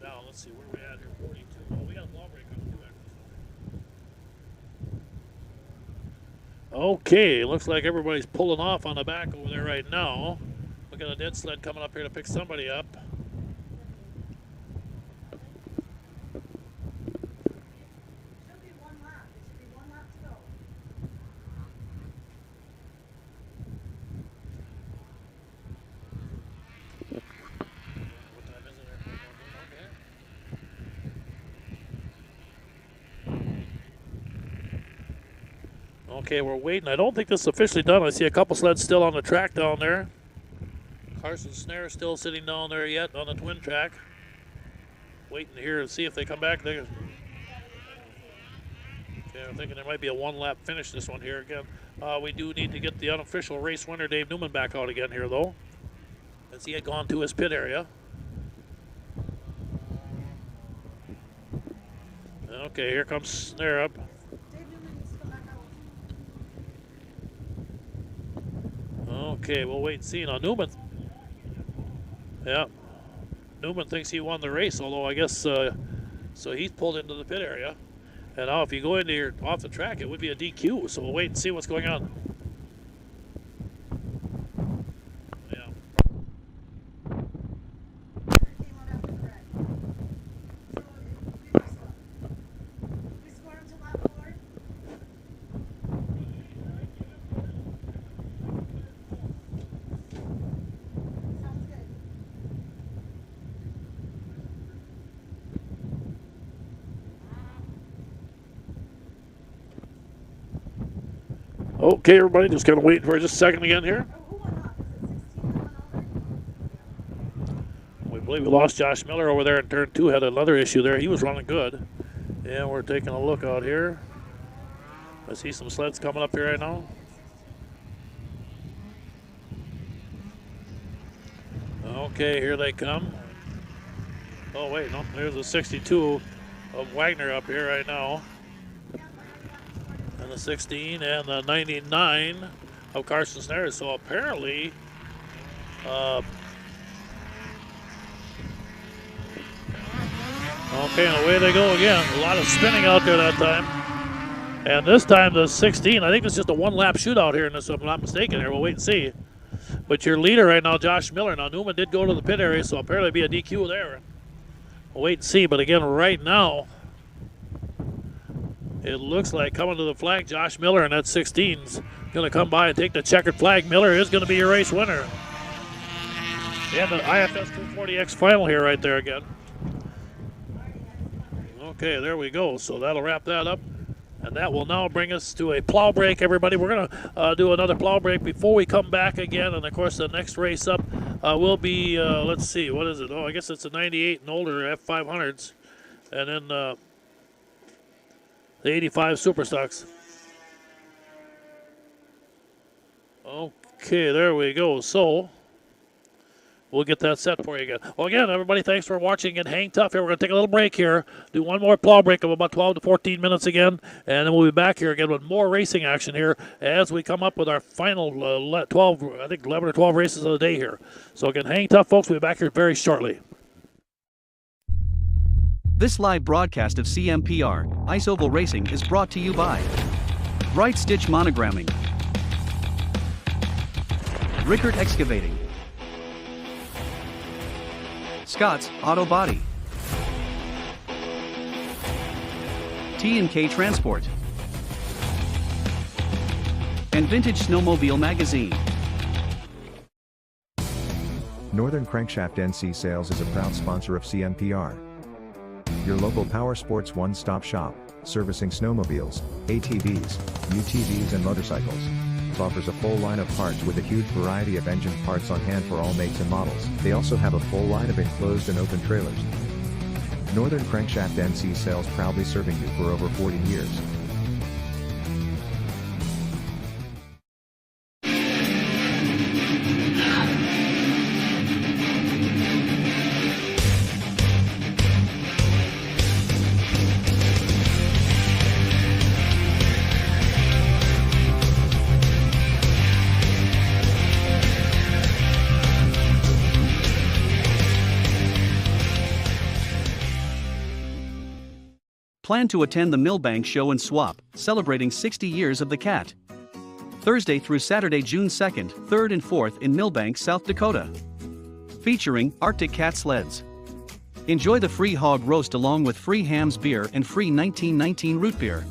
Now, let's see, where are we at here? 42. Oh, we got a ball break coming through. Okay, looks like everybody's pulling off on the back over there right now. We got a dead sled coming up here to pick somebody up. Okay, we're waiting. I don't think this is officially done. I see a couple sleds still on the track down there. Carson Snare still sitting down there yet on the twin track. Waiting here to see if they come back. Okay, I'm thinking there might be a one-lap finish this one here again. We do need to get the unofficial race winner, Dave Newman, back out again here, though, as he had gone to his pit area. Okay, here comes Snare up. Okay, we'll wait and see. Now, Newman, yeah, Newman thinks he won the race, although I guess, so he's pulled into the pit area. And now if you go into your off the track, it would be a DQ, so we'll wait and see what's going on. Yeah. Okay, everybody, just kind of waiting for just a second again here. We believe we lost Josh Miller over there in turn 2. Had another issue there. He was running good. And we're taking a look out here. I see some sleds coming up here right now. Okay, here they come. Oh, wait, no, there's a 62 of Wagner up here right now. And the 16 and the 99 of Carson Snare. So apparently, okay, and away they go again. A lot of spinning out there that time. And this time the 16, I think it's just a one-lap shootout here, if I'm not mistaken here. We'll wait and see. But your leader right now, Josh Miller. Now, Newman did go to the pit area, so apparently be a DQ there. We'll wait and see. But again, right now, it looks like coming to the flag, Josh Miller, and that 16's going to come by and take the checkered flag. Miller is going to be your race winner. And the IFS 240X final here right there again. Okay, there we go. So that'll wrap that up. And that will now bring us to a plow break, everybody. We're going to do another plow break before we come back again. And, of course, the next race up will be, let's see, what is it? Oh, I guess it's a 98 and older F500s. And then the 85 Super Stocks. Okay, there we go. So we'll get that set for you again. Well, again, everybody, thanks for watching and hang tough here. We're going to take a little break here, do one more plow break of about 12 to 14 minutes again, and then we'll be back here again with more racing action here as we come up with our final 12, I think 11 or 12 races of the day here. So again, hang tough, folks. We'll be back here very shortly. This live broadcast of CMPR, Ice Oval Racing is brought to you by Bright Stitch Monogramming, Rickert Excavating, Scott's Auto Body, T&K Transport, and Vintage Snowmobile Magazine. Northern Crankshaft NC Sales is a proud sponsor of CMPR. Your local power sports one-stop shop, servicing snowmobiles, ATVs, UTVs and motorcycles. Offers a full line of parts with a huge variety of engine parts on hand for all makes and models. They also have a full line of enclosed and open trailers. Northern Crankshaft NC Sales, proudly serving you for over 40 years. Plan to attend the Millbank Show and Swap, celebrating 60 years of the cat. Thursday through Saturday, June 2nd, 3rd and 4th in Millbank, South Dakota. Featuring Arctic Cat sleds. Enjoy the free hog roast along with free hams beer and free 1919 root beer.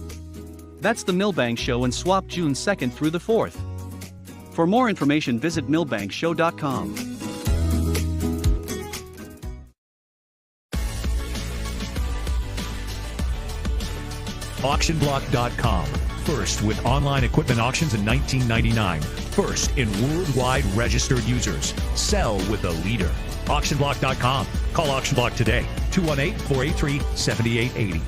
That's the Millbank Show and Swap, June 2nd through the 4th. For more information, visit millbankshow.com. AuctionBlock.com. First with online equipment auctions in 1999. First in worldwide registered users. Sell with a leader. AuctionBlock.com. Call AuctionBlock today. 218-483-7880.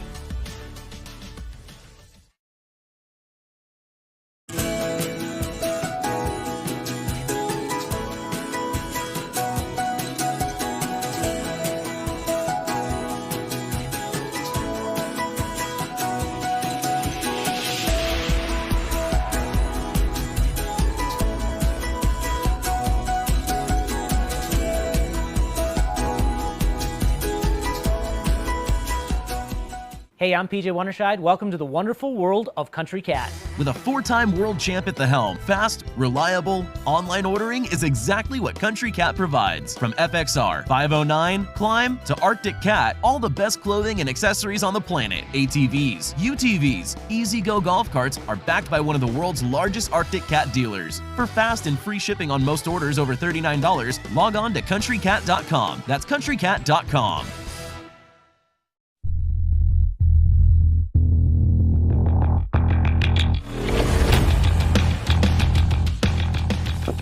Hey, I'm PJ Wonderscheid. Welcome to the wonderful world of Country Cat. With a 4-time world champ at the helm, fast, reliable, online ordering is exactly what Country Cat provides. From FXR, 509, Climb, to Arctic Cat, all the best clothing and accessories on the planet. ATVs, UTVs, Easy-Go golf carts are backed by one of the world's largest Arctic Cat dealers. For fast and free shipping on most orders over $39, log on to countrycat.com. That's countrycat.com.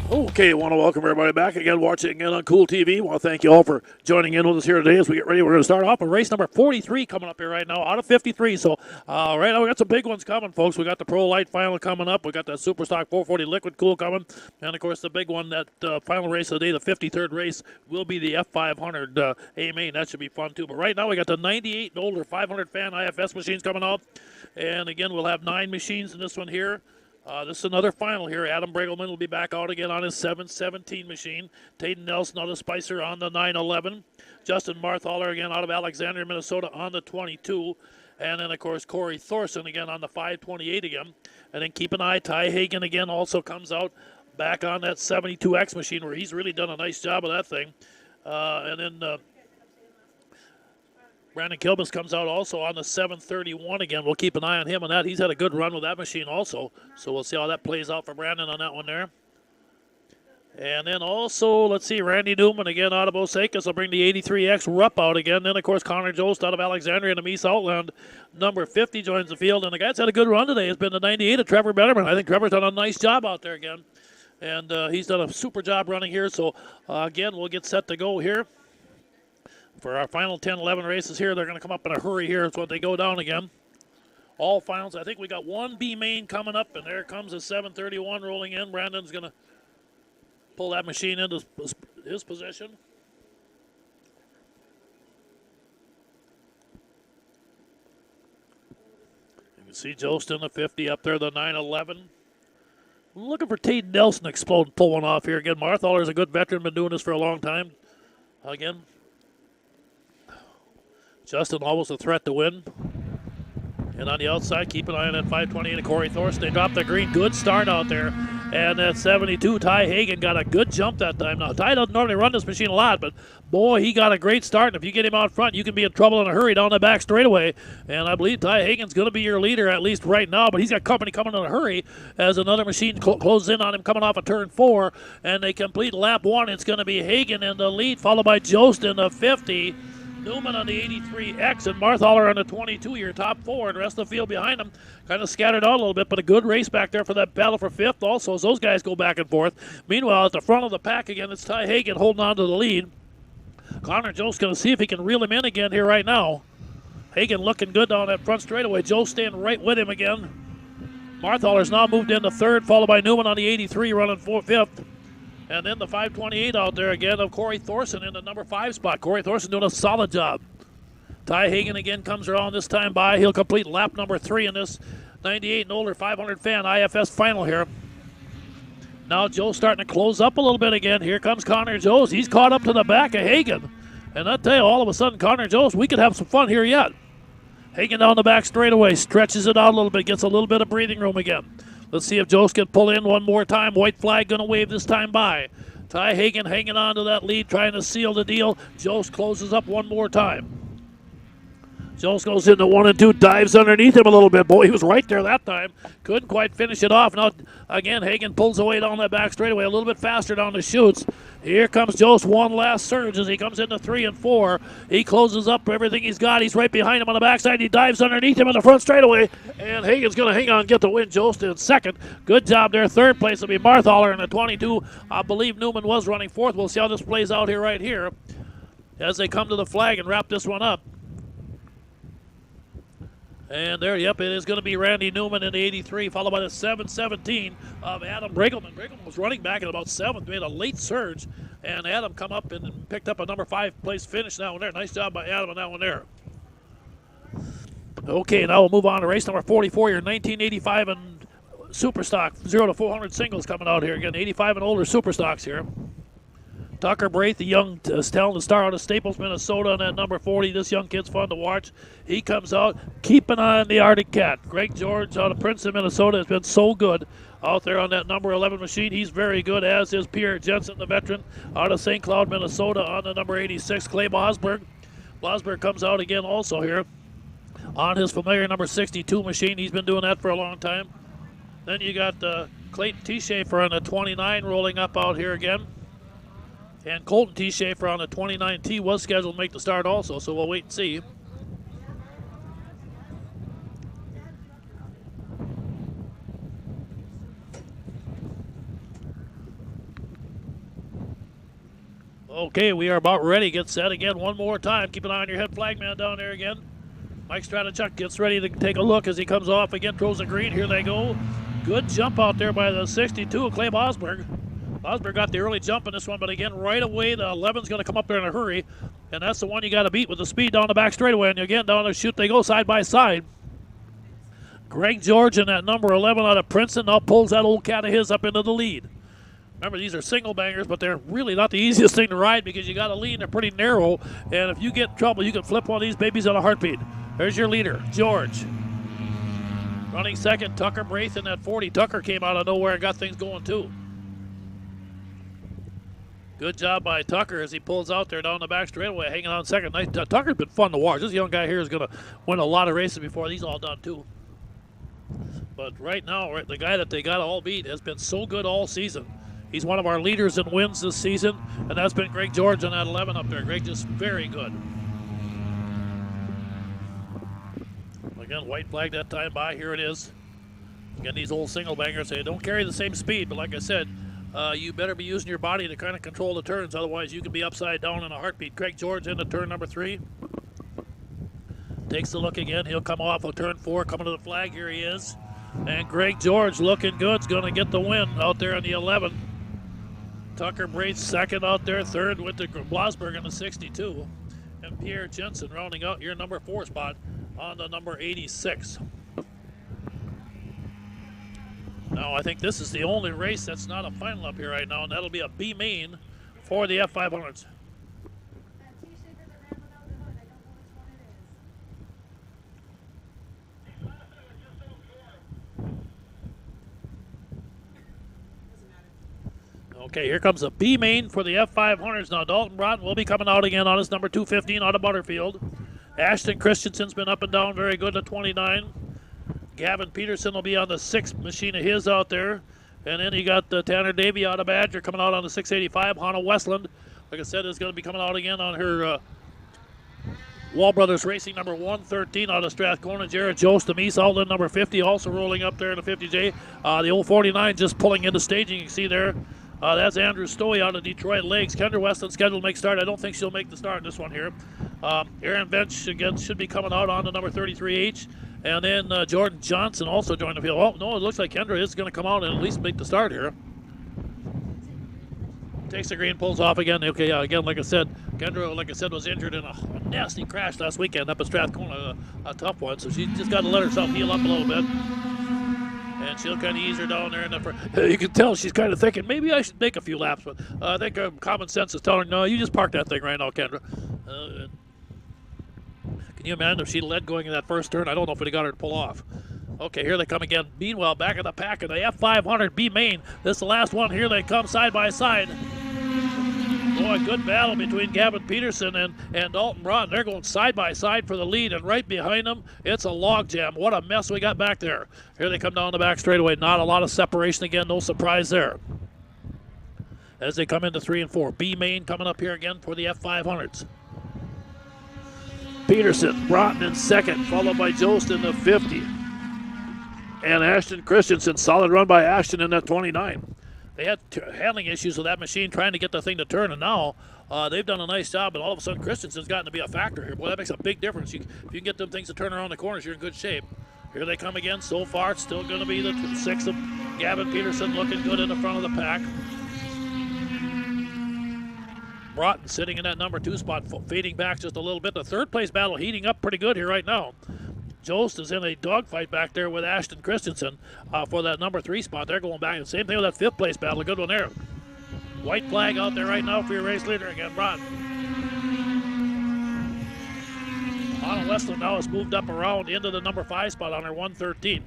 Okay, I want to welcome everybody back again, watching again on Cool TV. I want to thank you all for joining in with us here today as we get ready. We're going to start off with race number 43 coming up here right now, out of 53. So right now we got some big ones coming, folks. We got the Pro Light final coming up. We got the Superstock 440 Liquid Cool coming. And, of course, the big one, that final race of the day, the 53rd race, will be the F500 AMA. That should be fun, too. But right now we got the 98 and older 500 fan IFS machines coming out. And, again, we'll have 9 machines in this one here. This is another final here. Adam Bregelman will be back out again on his 717 machine. Tayden Nelson out of Spicer on the 911. Justin Marthaler again out of Alexandria, Minnesota on the 22. And then, of course, Corey Thorson again on the 528 again. And then keep an eye, Ty Hagen again also comes out back on that 72X machine where he's really done a nice job of that thing. And then Brandon Kilbus comes out also on the 731 again. We'll keep an eye on him on that. He's had a good run with that machine also. So we'll see how that plays out for Brandon on that one there. And then also, let's see, Randy Newman again out of Osakis will bring the 83X Rupp out again. Then, of course, Connor Jost out of Alexandria in the East Outland. Number 50 joins the field. And the guy's had a good run today. It's been the 98 of Trevor Betterman. I think Trevor's done a nice job out there again. And he's done a super job running here. So, again, we'll get set to go here. For our final 10, 11 races here, they're going to come up in a hurry here. It's when they go down again. All finals. I think we got one B main coming up, and there comes a 731 rolling in. Brandon's going to pull that machine into his position. You can see Jost in the 50 up there, the 911. Looking for Tate Nelson exploding, pull one off here again. Marthaler's a good veteran, been doing this for a long time. Again, Justin almost a threat to win. And on the outside, keep an eye on that 528 of Corey Thorson. They dropped the green. Good start out there. And that 72, Ty Hagan, got a good jump that time. Now, Ty doesn't normally run this machine a lot, but boy, he got a great start. And if you get him out front, you can be in trouble in a hurry down the back straightaway. And I believe Ty Hagan's going to be your leader, at least right now. But he's got company coming in a hurry as another machine closes in on him coming off of turn 4. And they complete lap 1. It's going to be Hagan in the lead, followed by Jost in the 50. Newman on the 83X and Marthaler on the 22, your top 4, and the rest of the field behind them kind of scattered out a little bit, but a good race back there for that battle for 5th also as those guys go back and forth. Meanwhile, at the front of the pack again, it's Ty Hagan holding on to the lead. Connor Jost going to see if he can reel him in again here right now. Hagan looking good down that front straightaway. Jost staying right with him again. Marthaler's now moved into 3rd, followed by Newman on the 83 running 5th. And then the 528 out there again of Corey Thorson in the number 5 spot. Corey Thorson doing a solid job. Ty Hagan again comes around this time by. He'll complete lap number 3 in this 98 and older 500 fan IFS final here. Now Joe's starting to close up a little bit again. Here comes Connor Jost. He's caught up to the back of Hagan. And I tell you, all of a sudden, Connor Jost, we could have some fun here yet. Hagan down the back straightaway, stretches it out a little bit, gets a little bit of breathing room again. Let's see if Jost can pull in one more time. White flag going to wave this time by. Ty Hagan hanging on to that lead, trying to seal the deal. Jost closes up one more time. Jost goes into 1 and 2, dives underneath him a little bit. Boy, he was right there that time. Couldn't quite finish it off. Now, again, Hagan pulls away down that back straightaway a little bit faster down the chutes. Here comes Jost, one last surge as he comes into 3 and 4. He closes up everything he's got. He's right behind him on the backside. He dives underneath him in the front straightaway. And Hagan's going to hang on and get the win. Jost in 2nd. Good job there. 3rd place will be Marthaler in the 22. I believe Newman was running 4th. We'll see how this plays out here right here as they come to the flag and wrap this one up. And there, yep, it is going to be Randy Newman in the 83, followed by the 717 of Adam Brigelman. Brigelman was running back at about 7th, made a late surge, and Adam come up and picked up a number 5 place finish that one there. Nice job by Adam on that one there. Okay, now we'll move on to race number 44 here, 1985 and Superstock, 0 to 400 singles coming out here. Again, 85 and older Superstocks here. Tucker Braith, the young talented star out of Staples, Minnesota, on that number 40. This young kid's fun to watch. He comes out. Keep an eye on the Arctic Cat. Greg George out of Princeton, Minnesota, has been so good out there on that number 11 machine. He's very good, as is Pierre Jensen, the veteran out of St. Cloud, Minnesota, on the number 86. Clay Bosberg. Bosberg comes out again also here on his familiar number 62 machine. He's been doing that for a long time. Then you got Clayton T. Schaefer on the 29 rolling up out here again. And Colton T. Schaefer on the 29T was scheduled to make the start also, so we'll wait and see. Okay, we are about ready. Get set again one more time. Keep an eye on your head flagman down there again. Mike Stratichuk gets ready to take a look as he comes off again, throws the green. Here they go. Good jump out there by the 62 of Clay Bosberg. Bosberg got the early jump in this one, but again, right away, the 11's going to come up there in a hurry, and that's the one you got to beat with the speed down the back straightaway. And again, down the chute they go side by side. Greg George in that number 11 out of Princeton now pulls that old cat of his up into the lead. Remember, these are single bangers, but they're really not the easiest thing to ride because you got to lead and they're pretty narrow, and if you get in trouble, you can flip one of these babies on a heartbeat. There's your leader, George. Running 2nd, Tucker Braith in that 40. Tucker came out of nowhere and got things going too. Good job by Tucker as he pulls out there down the back straightaway, hanging on 2nd. Nice. Tucker's been fun to watch. This young guy here is going to win a lot of races before he's all done too. But right now, the guy that they got all beat has been so good all season. He's one of our leaders in wins this season, and that's been Greg George on that 11 up there. Greg just very good. Again, white flag that time by. Here it is. Again, these old single bangers, they don't carry the same speed, but like I said, you better be using your body to kind of control the turns. Otherwise, you can be upside down in a heartbeat. Greg George into turn number 3. Takes a look again. He'll come off of turn 4, coming to the flag. Here he is. And Greg George looking good. Is going to get the win out there in the 11. Tucker Braith second out there. Third with the Blasberg in the 62. And Pierre Jensen rounding out your number 4 spot on the number 86. Now, I think this is the only race that's not a final up here right now, and that'll be a B main for the F500s. Okay, here comes a B main for the F500s. Now, Dalton Broughton will be coming out again on his number 215 out of Butterfield. Ashton Christensen's been up and down very good at 29. Gavin Peterson will be on the 6th machine of his out there. And then you got Tanner Davey out of Badger coming out on the 685. Hannah Westland, like I said, is going to be coming out again on her Wall Brothers Racing number 113 out of Strathcona. Jared Jost, the Mies Outland number 50, also rolling up there in the 50J. The old 49 just pulling into staging. You can see there. That's Andrew Stowe out of Detroit Lakes. Kendra Westland scheduled to make start. I don't think she'll make the start in this one here. Aaron Bench again should be coming out on the number 33H. And then Jordan Johnson also joined the field. Oh, no, it looks like Kendra is going to come out and at least make the start here. Takes the green, pulls off again. Okay, again, like I said, Kendra, like I said, was injured in a nasty crash last weekend up at Strathcona, a tough one. So she just got to let herself heal up a little bit. And she'll kind of ease her down there. And you can tell she's kind of thinking, maybe I should make a few laps. But I think common sense is telling her, no, you just park that thing right now, Kendra. Can you imagine if she led going in that first turn? I don't know if it got her to pull off. Okay, here they come again. Meanwhile, back in the pack of the F500 B main. This is the last one. Here they come side by side. Boy, good battle between Gavin Peterson and Dalton Broughton. They're going side by side for the lead, and right behind them, it's a log jam. What a mess we got back there. Here they come down the back straightaway. Not a lot of separation again. No surprise there. As they come into 3 and 4. B main coming up here again for the F500s. Peterson, Broughton in second, followed by Jost in the 50. And Ashton Christensen, solid run by Ashton in that 29. They had handling issues with that machine trying to get the thing to turn, and now they've done a nice job, and all of a sudden Christensen's gotten to be a factor here. Boy, that makes a big difference. If you can get them things to turn around the corners, you're in good shape. Here they come again. So far, it's still going to be the 6 of Gavin Peterson looking good in the front of the pack. Broughton sitting in that number 2 spot, fading back just a little bit. The third place battle heating up pretty good here right now. Jost is in a dogfight back there with Ashton Christensen for that number 3 spot. They're going back. And same thing with that 5th place battle. A good one there. White flag out there right now for your race leader again, Broughton. Anna Westland now has moved up around into the number 5 spot on her 113.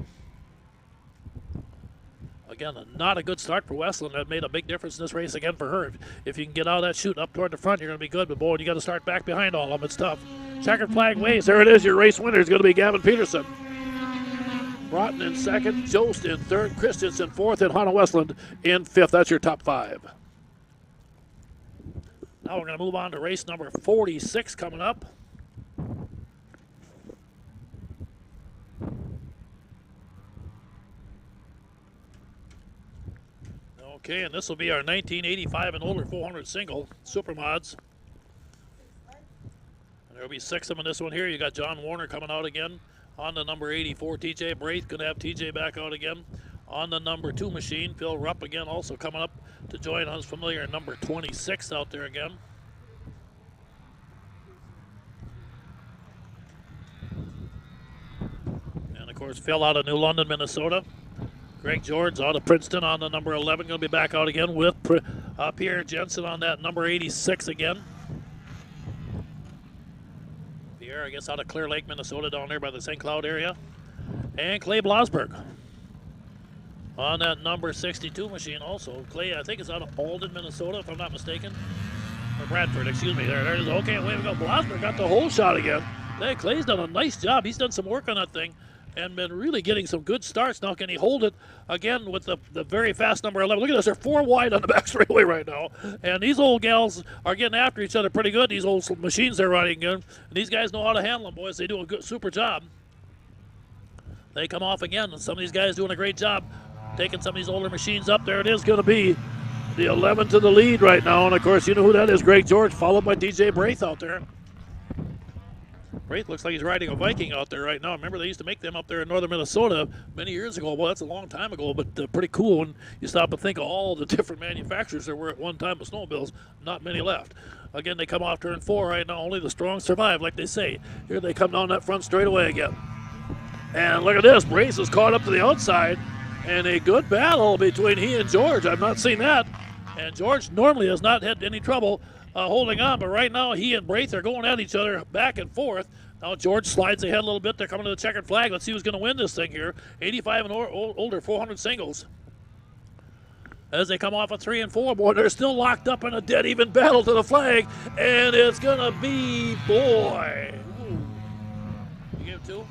Again, not a good start for Westland. That made a big difference in this race again for her. If you can get out of that chute up toward the front, you're going to be good. But, boy, you got to start back behind all of them. It's tough. Checkered flag waves. There it is. Your race winner is going to be Gavin Peterson. Broughton in second. Jost in third. Christensen fourth. And Hannah Westland in fifth. That's your top 5. Now we're going to move on to race number 46 coming up. Okay, and this will be our 1985 and older 400 single Supermods. There'll be 6 of them in this one here. You got John Warner coming out again on the number 84. TJ Braith going to have TJ back out again on the number 2 machine. Phil Rupp again also coming up to join us familiar number 26 out there again. And of course Phil out of New London, Minnesota. Greg George out of Princeton on the number 11, going to be back out again with Pierre Jensen on that number 86 again. Pierre, I guess, out of Clear Lake, Minnesota, down there by the St. Cloud area. And Clay Blasberg on that number 62 machine also. Clay, I think, is out of Alden, Minnesota, if I'm not mistaken. Or Bradford, excuse me. There it is. Okay, away we go. Blasberg got the whole shot again. Hey, Clay's done a nice job. He's done some work on that thing and been really getting some good starts. Now, can he hold it again with the very fast number 11? Look at this. They're 4 wide on the back straightaway right now. And these old gals are getting after each other pretty good. These old machines they're riding in. And these guys know how to handle them, boys. They do a good, super job. They come off again. And some of these guys doing a great job taking some of these older machines up. There it is going to be the 11 to the lead right now. And, of course, you know who that is. Greg George, followed by DJ Braith out there. Braith looks like he's riding a Viking out there right now. Remember, they used to make them up there in northern Minnesota many years ago. Well, that's a long time ago, but pretty cool when you stop and think of all the different manufacturers there were at one time with snowmobiles. Not many left. Again, they come off turn 4 right now. Only the strong survive, like they say. Here they come down that front straightaway again. And look at this. Braith is caught up to the outside. And a good battle between he and George. I've not seen that. And George normally has not had any trouble holding on, but right now he and Braith are going at each other back and forth. Now George slides ahead a little bit. They're coming to the checkered flag. Let's see who's going to win this thing here. 85 and older, 400 singles. As they come off a 3 and 4, boy, they're still locked up in a dead even battle to the flag, and it's going to be, boy. Ooh. You give 2?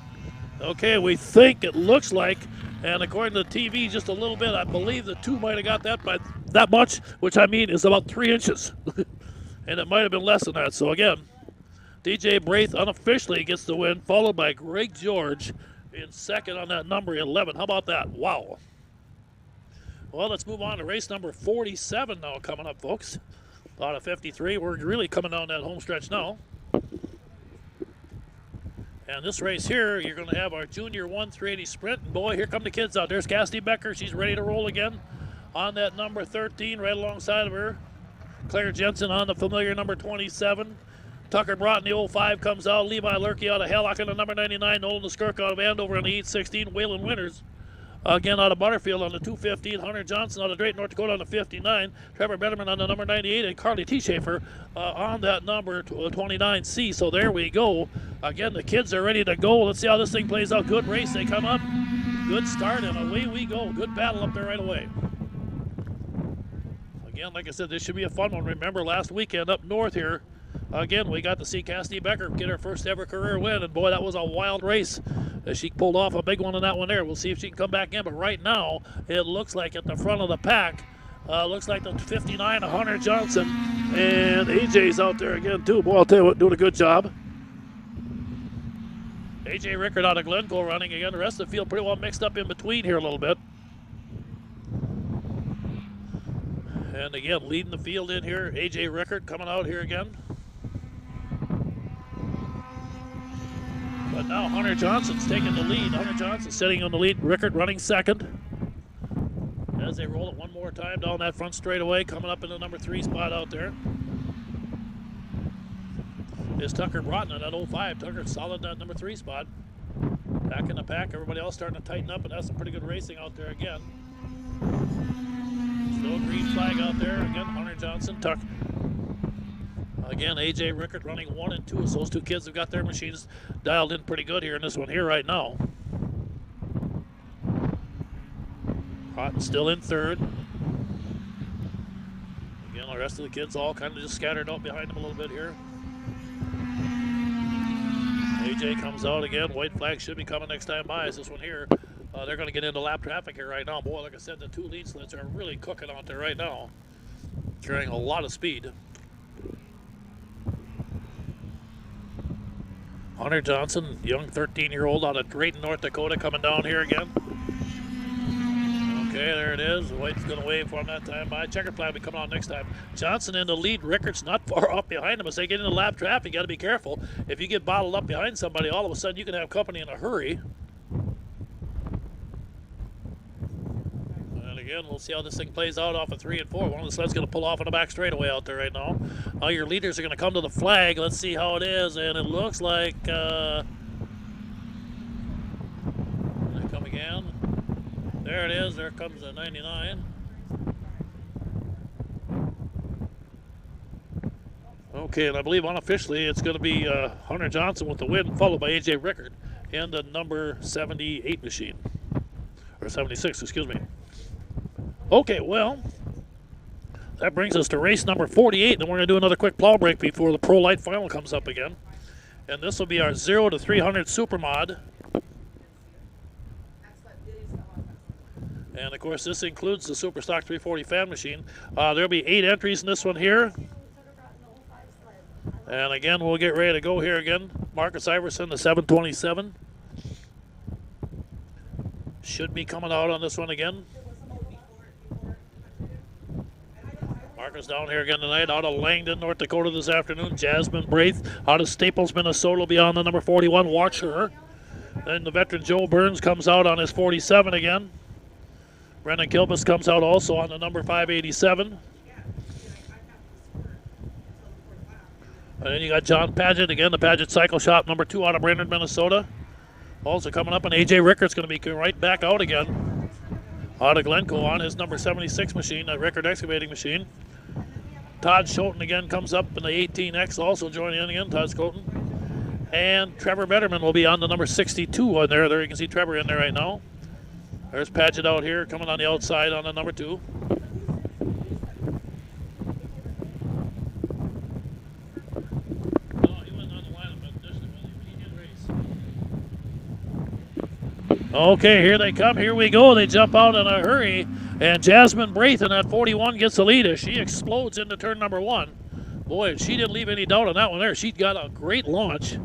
Okay, we think it looks like, and according to the TV, just a little bit. I believe the 2 might have got that by that much, which I mean is about 3 inches. And it might have been less than that. So again, DJ Braith unofficially gets the win, followed by Greg George in second on that number 11. How about that? Wow. Well, let's move on to race number 47 now coming up, folks. Out of 53. We're really coming down that home stretch now. And this race here, you're going to have our Junior 1 380 sprint. And boy, here come the kids out. There's Cassidy Becker. She's ready to roll again on that number 13 right alongside of her. Claire Jensen on the familiar number 27. Tucker Broughton, the 05, comes out. Levi Lurkey out of Hellock on the number 99. Nolan Skirk out of Andover on the 816. Waylon Winters again out of Butterfield on the 215. Hunter Johnson out of Drayton, North Dakota on the 59. Trevor Betterman on the number 98. And Carly T. Schaefer on that number 29C. So there we go. Again, the kids are ready to go. Let's see how this thing plays out. Good race. They come up. Good start, and away we go. Good battle up there right away. Again, like I said, this should be a fun one. Remember last weekend up north here, again, we got to see Cassidy Becker get her first ever career win, and boy, that was a wild race. She pulled off a big one in that one there. We'll see if she can come back in, but right now, it looks like at the front of the pack, looks like the 59, Hunter Johnson, and AJ's out there again too. Boy, I'll tell you what, doing a good job. AJ Rickard out of Glencoe running again. The rest of the field pretty well mixed up in between here a little bit. And again, leading the field in here, AJ Rickard coming out here again. But now Hunter Johnson's taking the lead. Hunter Johnson sitting on the lead. Rickard running second. As they roll it one more time down that front straightaway, coming up in the number 3 spot out there is Tucker Broughton in that 05. Tucker solid that number 3 spot. Back in the pack, everybody else starting to tighten up, and that's some pretty good racing out there again. Still green flag out there. Again, Hunter Johnson, Tuck. Again, AJ Rickard running 1 and 2. So those 2 kids have got their machines dialed in pretty good here in this one here right now. Houghton still in third. Again, the rest of the kids all kind of just scattered out behind him a little bit here. AJ comes out again. White flag should be coming next time by. Is this one here? They're going to get into lap traffic here right now. Boy, like I said, the 2 lead sleds are really cooking out there right now. Carrying a lot of speed. Hunter Johnson, young 13-year-old out of Drayton, North Dakota, coming down here again. Okay, there it is. White's going to wave for him that time by. Checker flag will be coming on next time. Johnson in the lead. Rickard's not far up behind him. As they get into lap traffic, you got to be careful. If you get bottled up behind somebody, all of a sudden you can have company in a hurry. And again, we'll see how this thing plays out off of 3 and 4. One of the sleds going to pull off on the back straightaway out there right now. Now your leaders are going to come to the flag. Let's see how it is. And it looks like... they come again. There it is. There comes the 99. Okay, and I believe unofficially it's going to be Hunter Johnson with the win, followed by AJ Rickard in the number 78 machine. Or 76, excuse me. Okay, well, that brings us to race number 48. Then we're going to do another quick plow break before the Pro Light Final comes up again. And this will be our 0 to 300 Supermod. And of course, this includes the Superstock 340 fan machine. There'll be 8 entries in this one here. And again, we'll get ready to go here again. Marcus Iverson, the 727. Should be coming out on this one again. Marcus down here again tonight out of Langdon, North Dakota this afternoon. Jasmine Braith out of Staples, Minnesota will be on the number 41. Watch her. Then the veteran Joe Burns comes out on his 47 again. Brendan Kilbus comes out also on the number 587. And then you got John Paget again, the Paget Cycle Shop number 2 out of Brainerd, Minnesota. Also coming up, and A.J. Rickart's going to be right back out again. Out of Glencoe on his number 76 machine, a Rickard excavating machine. Todd Schoten again comes up in the 18X, also joining in again, Todd Schoten. And Trevor Betterman will be on the number 62 on there. There you can see Trevor in there right now. There's Paget out here coming on the outside on the number 2. Okay, here they come. Here we go. They jump out in a hurry. And Jasmine Braith in that 41 gets the lead as she explodes into turn number 1. Boy, she didn't leave any doubt on that one there. She got a great launch.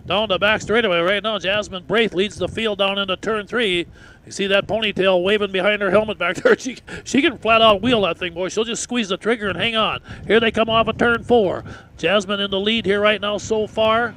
Down the back straightaway right now, Jasmine Braith leads the field down into turn 3. You see that ponytail waving behind her helmet back there. She can flat out wheel that thing, boy. She'll just squeeze the trigger and hang on. Here they come off of turn 4. Jasmine in the lead here right now so far.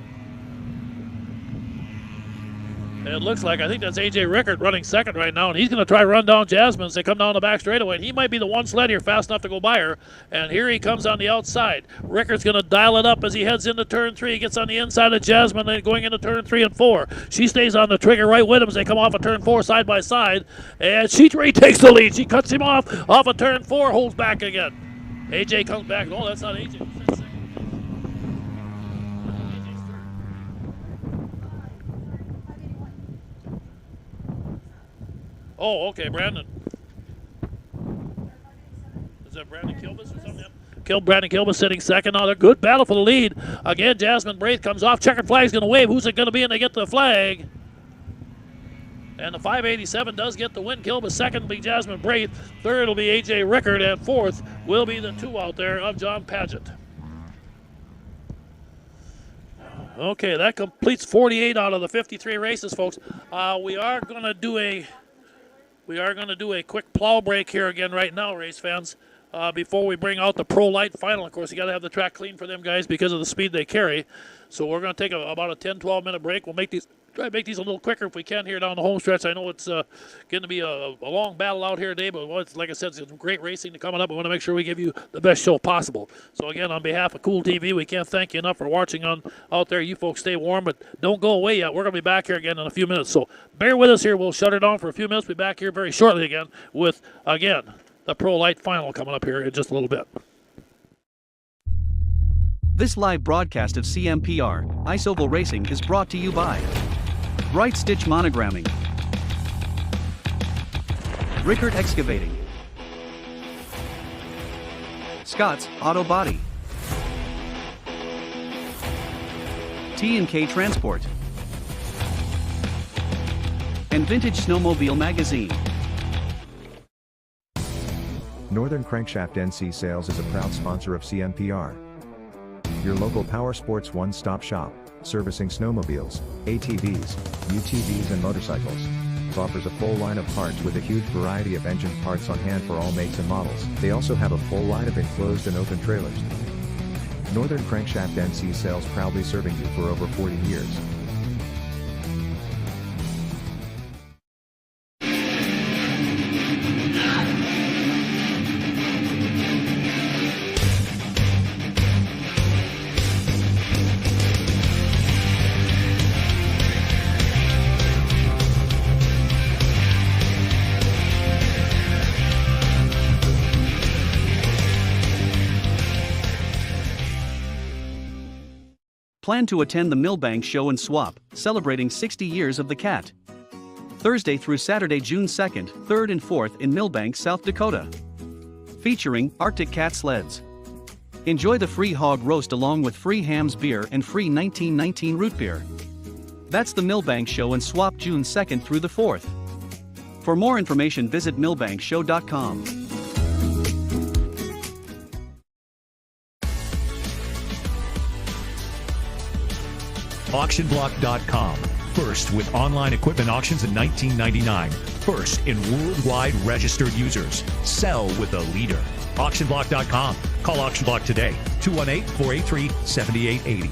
And it looks like, I think that's A.J. Rickard running second right now, and he's going to try to run down Jasmine as they come down the back straightaway. And he might be the one sled here fast enough to go by her. And here he comes on the outside. Rickard's going to dial it up as he heads into turn 3. He gets on the inside of Jasmine and going into turn 3 and 4. She stays on the trigger right with him as they come off of turn 4 side by side. And she takes the lead. She cuts him off of turn 4, holds back again. A.J. comes back. No, that's not A.J. Oh, okay, Brandon. Is that Brandon Kilbus or something? Brandon Kilbus sitting second. Now they're good battle for the lead. Again, Jasmine Braith comes off. Checkered flag's going to wave. Who's it going to be? And they get the flag. And the 587 does get the win. Kilbus second will be Jasmine Braith. Third will be A.J. Rickard. And fourth will be the 2 out there of John Paget. Okay, that completes 48 out of the 53 races, folks. We are going to do a quick plow break here again right now, race fans, before we bring out the Pro Light final. Of course, you got to have the track clean for them guys because of the speed they carry. So we're going to take about a 10-12 minute break. We'll try to make these a little quicker if we can here down the home stretch. I know it's going to be a long battle out here today, but like I said, it's great racing coming up. We want to make sure we give you the best show possible. So again, on behalf of Cool TV, we can't thank you enough for watching out there. You folks stay warm, but don't go away yet. We're going to be back here again in a few minutes. So bear with us here. We'll shut it on for a few minutes. We'll be back here very shortly again with, again, the Pro Light final coming up here in just a little bit. This live broadcast of CMPR, Ice Oval Racing is brought to you by Bright Stitch Monogramming, Rickard Excavating, Scott's Auto Body, T&K Transport, and Vintage Snowmobile Magazine. Northern Crankshaft NC Sales is a proud sponsor of CMPR. Your local power sports one-stop shop, servicing snowmobiles, ATVs, UTVs and motorcycles. Offers a full line of parts with a huge variety of engine parts on hand for all makes and models. They also have a full line of enclosed and open trailers. Northern Crankshaft NC Sales, proudly serving you for over 40 years. Plan to attend the Millbank Show and Swap, celebrating 60 years of the Cat. Thursday through Saturday, June 2nd, 3rd and 4th in Millbank, South Dakota. Featuring Arctic Cat sleds. Enjoy the free hog roast along with free hams beer and free 1919 root beer. That's the Millbank Show and Swap, June 2nd through the 4th. For more information, visit millbankshow.com. AuctionBlock.com. First with online equipment auctions in 1999. First in worldwide registered users. Sell with a leader. AuctionBlock.com. Call AuctionBlock today. 218-483-7880.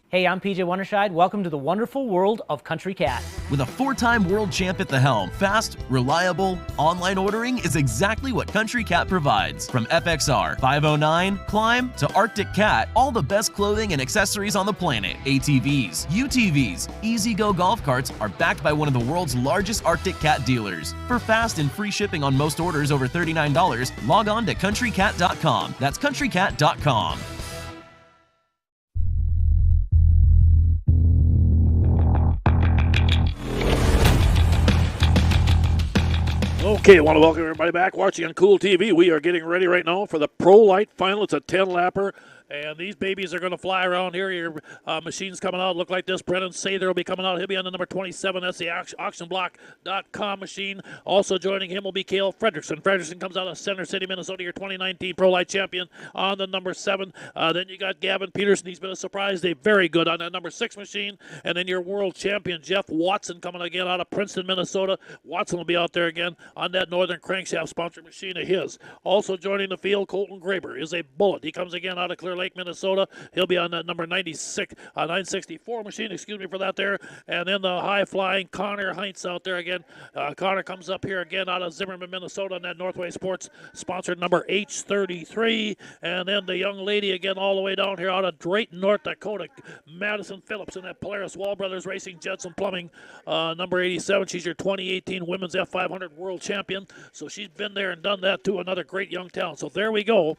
Hey, I'm PJ Wondershide. Welcome to the wonderful world of Country Cat. With a 4-time world champ at the helm, fast, reliable, online ordering is exactly what Country Cat provides. From FXR, 509, Climb, to Arctic Cat, all the best clothing and accessories on the planet. ATVs, UTVs, Easy-Go golf carts are backed by one of the world's largest Arctic Cat dealers. For fast and free shipping on most orders over $39, log on to countrycat.com. That's countrycat.com. Okay, I want to welcome everybody back watching on Cool TV. We are getting ready right now for the Pro Light Final. It's a 10-lapper, and these babies are going to fly around here. Your machines coming out look like this. Brennan Sather will be coming out. He'll be on the number 27. That's the AuctionBlock.com machine. Also joining him will be Cale Fredrickson. Fredrickson comes out of Center City, Minnesota, your 2019 Pro Light champion on the number 7. Then you got Gavin Peterson. He's been a surprise. They're very good on that number 6 machine. And then your world champion, Jeff Watson, coming again out of Princeton, Minnesota. Watson will be out there again on that Northern Crankshaft sponsored machine of his. Also joining the field, Colton Graber is a Bullet. He comes again out of Clear Lake, Minnesota. He'll be on that number 964 machine, excuse me for that there. And then the high-flying Connor Heinz out there again. Connor comes up here again out of Zimmerman, Minnesota on that Northway Sports sponsored number H33. And then the young lady again all the way down here out of Drayton, North Dakota, Madison Phillips in that Polaris Wall Brothers Racing Jets and Plumbing, number 87. She's your 2018 Women's F500 World Champion. So she's been there and done that too. Another great young talent. So there we go.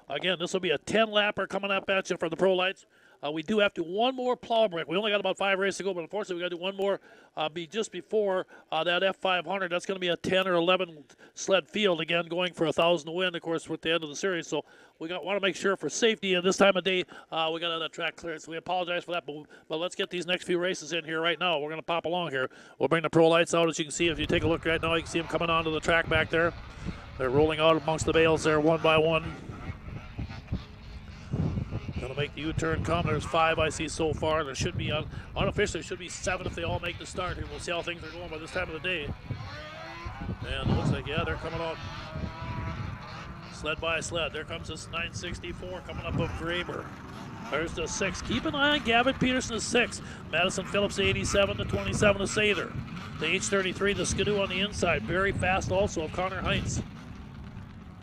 Again, this will be a 10-lapper coming up at you for the Pro Lights. We do have to one more plow break. We only got about 5 races to go, but unfortunately we got to do one more be just before that F500. That's going to be a 10 or 11 sled field again, going for 1,000 to win, of course, with the end of the series. So we want to make sure for safety at this time of day we got to have that track cleared. So we apologize for that, but let's get these next few races in here right now. We're going to pop along here. We'll bring the Pro Lights out. As you can see, if you take a look right now, you can see them coming onto the track back there. They're rolling out amongst the bales there one by one. Going to make the U-turn come. There's 5 I see so far. There should be, unofficially, there should be 7 if they all make the start here. We'll see how things are going by this time of the day. And it looks like, yeah, they're coming out sled by sled. There comes this 964 coming up of Graber. There's the 6. Keep an eye on Gavin Peterson, the 6. Madison Phillips, 87 to 27 to Sather. The H33, the Skidoo on the inside. Very fast also of Connor Heinz.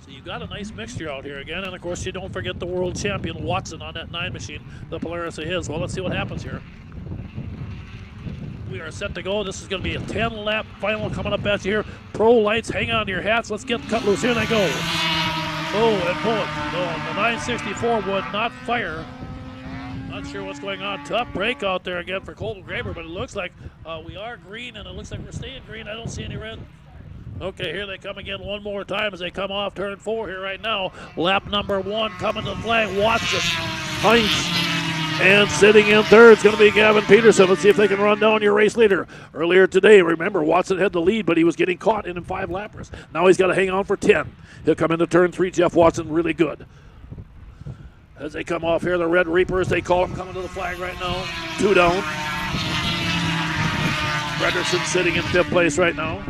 You got a nice mixture out here again, and of course you don't forget the world champion Watson on that 9 machine, the Polaris of his. Well, let's see what happens here. We are set to go. This is going to be a 10-lap final coming up at you here. Pro Lights, hang on to your hats. Let's get cut loose. Here they go. Oh, and Bullet. No, the 964 would not fire. Not sure what's going on. Tough break out there again for Colton Graber, but it looks like we are green, and it looks like we're staying green. I don't see any red. Okay, here they come again one more time as they come off turn 4 here right now. Lap number 1 coming to the flag. Watson, Heinz, and sitting in third is going to be Gavin Peterson. Let's see if they can run down your race leader. Earlier today, remember, Watson had the lead, but he was getting caught in 5 lappers. Now he's got to hang on for 10. He'll come into turn 3. Jeff Watson really good. As they come off here, the Red Reapers, they call them coming to the flag right now. 2 down. Fredrickson sitting in 5th place right now.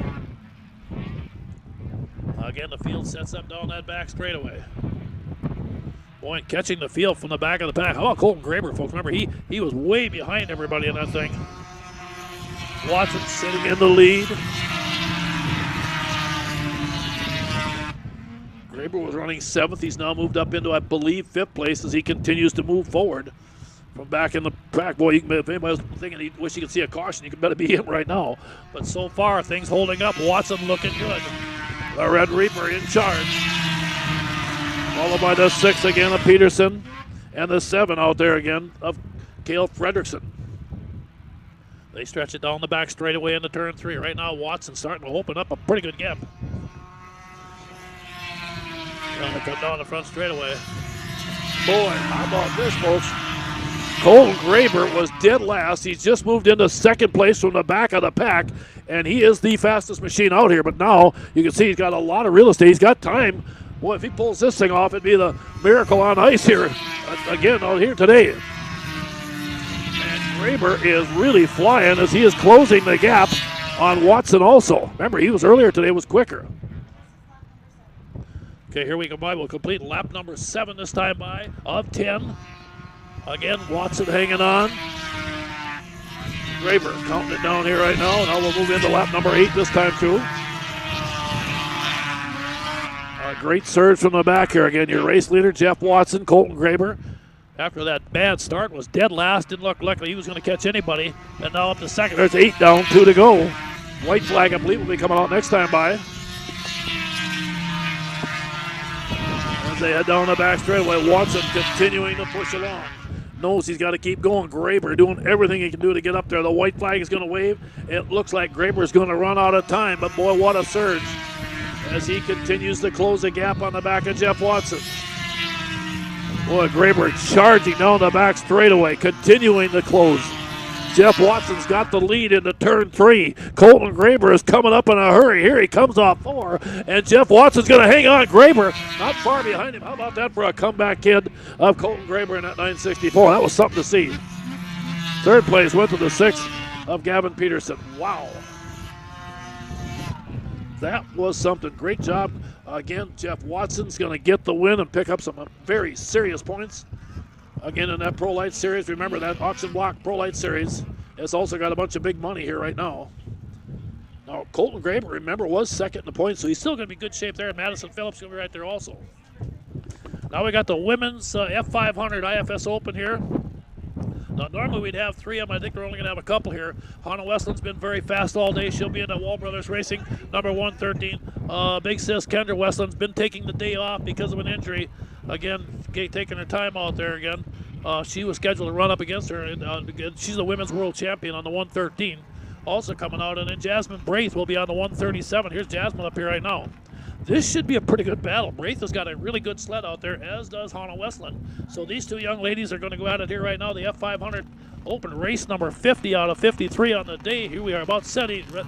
Again, the field sets up down that back straightaway. Boy, catching the field from the back of the pack. How about Colton Graber, folks? Remember, he was way behind everybody in that thing. Watson sitting in the lead. Graber was running 7th. He's now moved up into, I believe, 5th place as he continues to move forward from back in the pack. Boy, if anybody was thinking he wish he could see a caution, you could better be him right now. But so far, things holding up. Watson looking good. The Red Reaper in charge. Followed by the 6 again of Peterson. And the 7 out there again of Cale Fredrickson. They stretch it down the back straightaway into turn 3. Right now, Watson starting to open up a pretty good gap. Now they come down the front straightaway. Boy, how about this, folks? Colton Graber was dead last. He's just moved into second place from the back of the pack, and he is the fastest machine out here. But now you can see he's got a lot of real estate. He's got time. Boy, if he pulls this thing off, it'd be the miracle on ice here. Again, out here today. Graber is really flying as he is closing the gap on Watson also. Remember, he was earlier today, was quicker. Okay, here we go by. We'll complete lap number 7 this time by of 10. Again, Watson hanging on. Graber counting it down here right now. Now we'll move into lap number 8 this time too. A great surge from the back here. Again, your race leader, Jeff Watson, Colton Graber. After that bad start, was dead last. Didn't look like he was going to catch anybody. And now up to second. There's 8 down, 2 to go. White flag, I believe, will be coming out next time by. As they head down the back straightaway, Watson continuing to push along. Knows he's got to keep going. Graber doing everything he can do to get up there. The white flag is going to wave. It looks like Graber is going to run out of time. But boy, what a surge as he continues to close the gap on the back of Jeff Watson. Boy, Graber charging down the back straightaway, continuing to close. Jeff Watson's got the lead into turn 3. Colton Graber is coming up in a hurry. Here he comes off 4, and Jeff Watson's going to hang on. Graber not far behind him. How about that for a comeback kid of Colton Graber in that 964? That was something to see. Third place went to the 6th of Gavin Peterson. Wow. That was something. Great job. Again, Jeff Watson's going to get the win and pick up some very serious points. Again, in that Pro Light Series, remember that Auction Block Pro Light Series has also got a bunch of big money here right now. Now, Colton Graber, remember, was second in the points, so he's still going to be good shape there. Madison Phillips going to be right there also. Now we got the women's F500 IFS Open here. Now, normally we'd have 3 of them. I think we're only going to have a couple here. Hannah Westland's been very fast all day. She'll be in the Wall Brothers Racing, number 113. Big sis Kendra Westland's been taking the day off because of an injury. Again, taking her time out there again. She was scheduled to run up against her. And, she's the women's world champion on the 113. Also coming out, and then Jasmine Braith will be on the 137. Here's Jasmine up here right now. This should be a pretty good battle. Braith has got a really good sled out there, as does Hannah Westland. So these two young ladies are going to go at it here right now. The F500 Open race number 50 out of 53 on the day. Here we are about set to go. They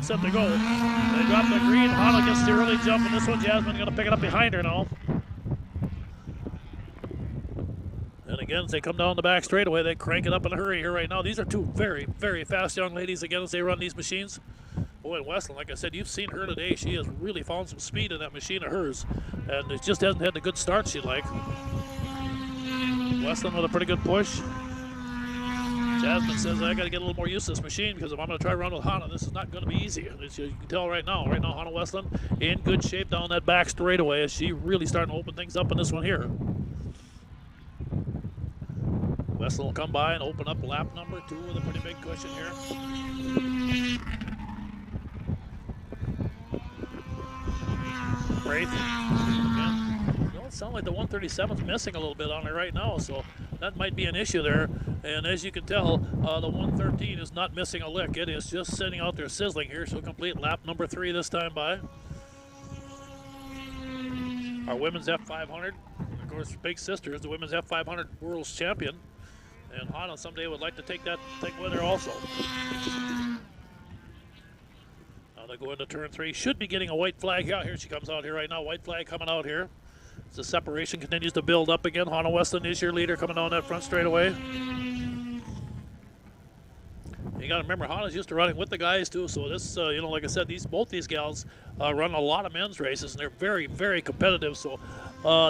drop the green. Hannah gets the early jump, and this one Jasmine going to pick it up behind her now. And again, as they come down the back straightaway, they crank it up in a hurry here right now. These are two very, very fast young ladies again as they run these machines. Boy, Westland, like I said, you've seen her today. She has really found some speed in that machine of hers, and it just hasn't had the good start she'd like. Westland with a pretty good push. Jasmine says, I got to get a little more used to this machine because if I'm going to try to run with Hannah, this is not going to be easy. As you can tell right now, Hannah Westland in good shape down that back straightaway as she really starting to open things up in this one here. Westland will come by and open up lap number 2 with a pretty big cushion here. Braith. Again, it sounds like the 137's missing a little bit on it right now, so that might be an issue there. And as you can tell, the 113 is not missing a lick. It is just sitting out there sizzling here. She'll complete lap number 3 this time by. Our women's F500, of course, big sister is the women's F500 world champion. And Hannah someday would like to take that thing with her also. Now they go into turn 3. Should be getting a white flag out here. She comes out here right now. White flag coming out here. As the separation continues to build up again. Hannah Westland is your leader coming down that front straightaway. You got to remember, Hannah's used to running with the guys too. So this, like I said, both these gals run a lot of men's races, and they're very, very competitive. So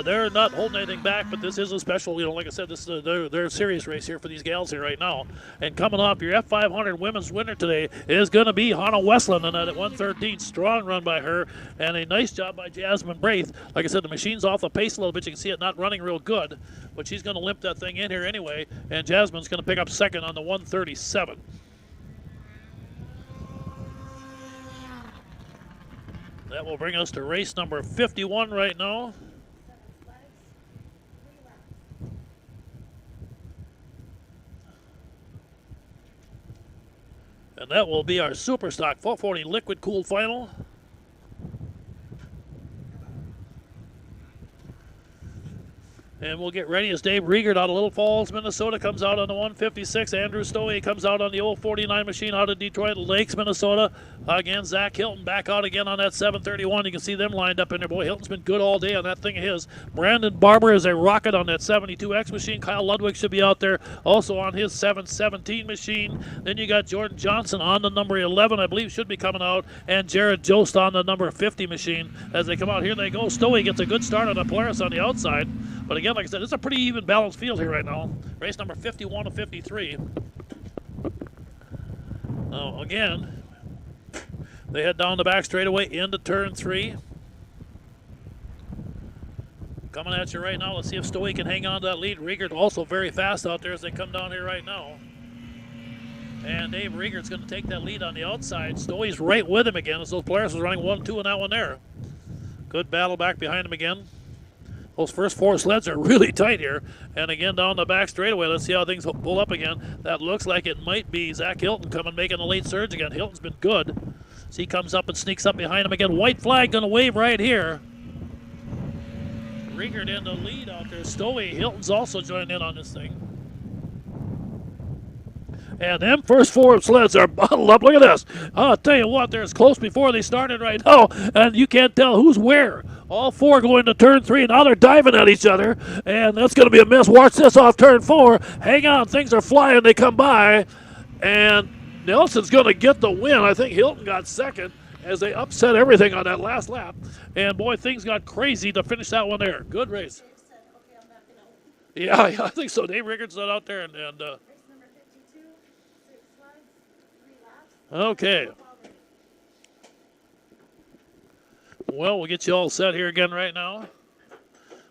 they're not holding anything back. But this is a special, like I said, this is their serious race here for these gals here right now. And coming up, your F500 women's winner today is going to be Hannah Westland, and at 113, strong run by her, and a nice job by Jasmine Braith. Like I said, the machine's off the pace a little bit. You can see it not running real good, but she's going to limp that thing in here anyway. And Jasmine's going to pick up second on the 137. That will bring us to race number 51 right now. And that will be our Super Stock 440 liquid cooled final. And we'll get ready as Dave Riegert out of Little Falls, Minnesota, comes out on the 156. Andrew Stowey comes out on the 049 machine out of Detroit Lakes, Minnesota. Again, Zach Hilton back out again on that 731. You can see them lined up in there. Boy, Hilton's been good all day on that thing of his. Brandon Barber is a rocket on that 72X machine. Kyle Ludwig should be out there also on his 717 machine. Then you got Jordan Johnson on the number 11, I believe should be coming out, and Jared Jost on the number 50 machine. As they come out, here they go. Stowey gets a good start on the Polaris on the outside. But again, like I said, it's a pretty even balanced field here right now. Race number 51 to 53. Now, again, they head down the back straightaway into turn 3. Coming at you right now. Let's see if Stowey can hang on to that lead. Riegert also very fast out there as they come down here right now. And Dave Riegert's going to take that lead on the outside. Stowey's right with him again as those Polaris was running 1-2 in that one there. Good battle back behind him again. Those first 4 sleds are really tight here. And again, down the back straightaway, let's see how things pull up again. That looks like it might be Zach Hilton coming, making a late surge again. Hilton's been good. So he comes up and sneaks up behind him again. White flag going to wave right here. Riegert in the lead out there. Stowey, Hilton's also joining in on this thing. And them first 4 sleds are bottled up. Look at this. I'll tell you what, they're as close before they started right now, and you can't tell who's where. All 4 go into turn 3, and now they're diving at each other, and that's going to be a miss. Watch this off turn 4. Hang on, things are flying. They come by, and Nelson's going to get the win. I think Hilton got second as they upset everything on that last lap. And, boy, things got crazy to finish that one there. Good race. Yeah, I think so. Dave Riegert's out there, and okay. Well, we'll get you all set here again right now.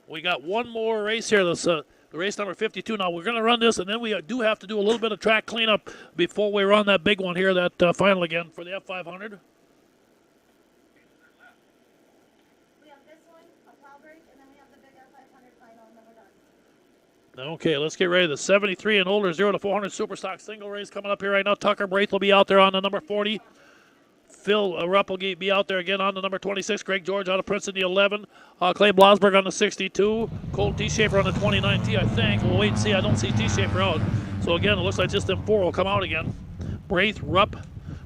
We got one more race here. That's race number 52. Now, we're going to run this, and then we do have to do a little bit of track cleanup before we run that big one here, that final again for the F500. We have this one, a plow break, and then we have the big F500 final, and then we're done. Okay, let's get ready. The 73 and older 0 to 400 Superstock single race coming up here right now. Tucker Braith will be out there on the number 40. Phil Rupp will be out there again on the number 26. Greg George out of Princeton, the 11. Clay Blosberg on the 62. Cole T. Schaefer on the 29 T, I think. We'll wait and see. I don't see T. Schaefer out. So, again, it looks like just them 4 will come out again. Braith, Rupp.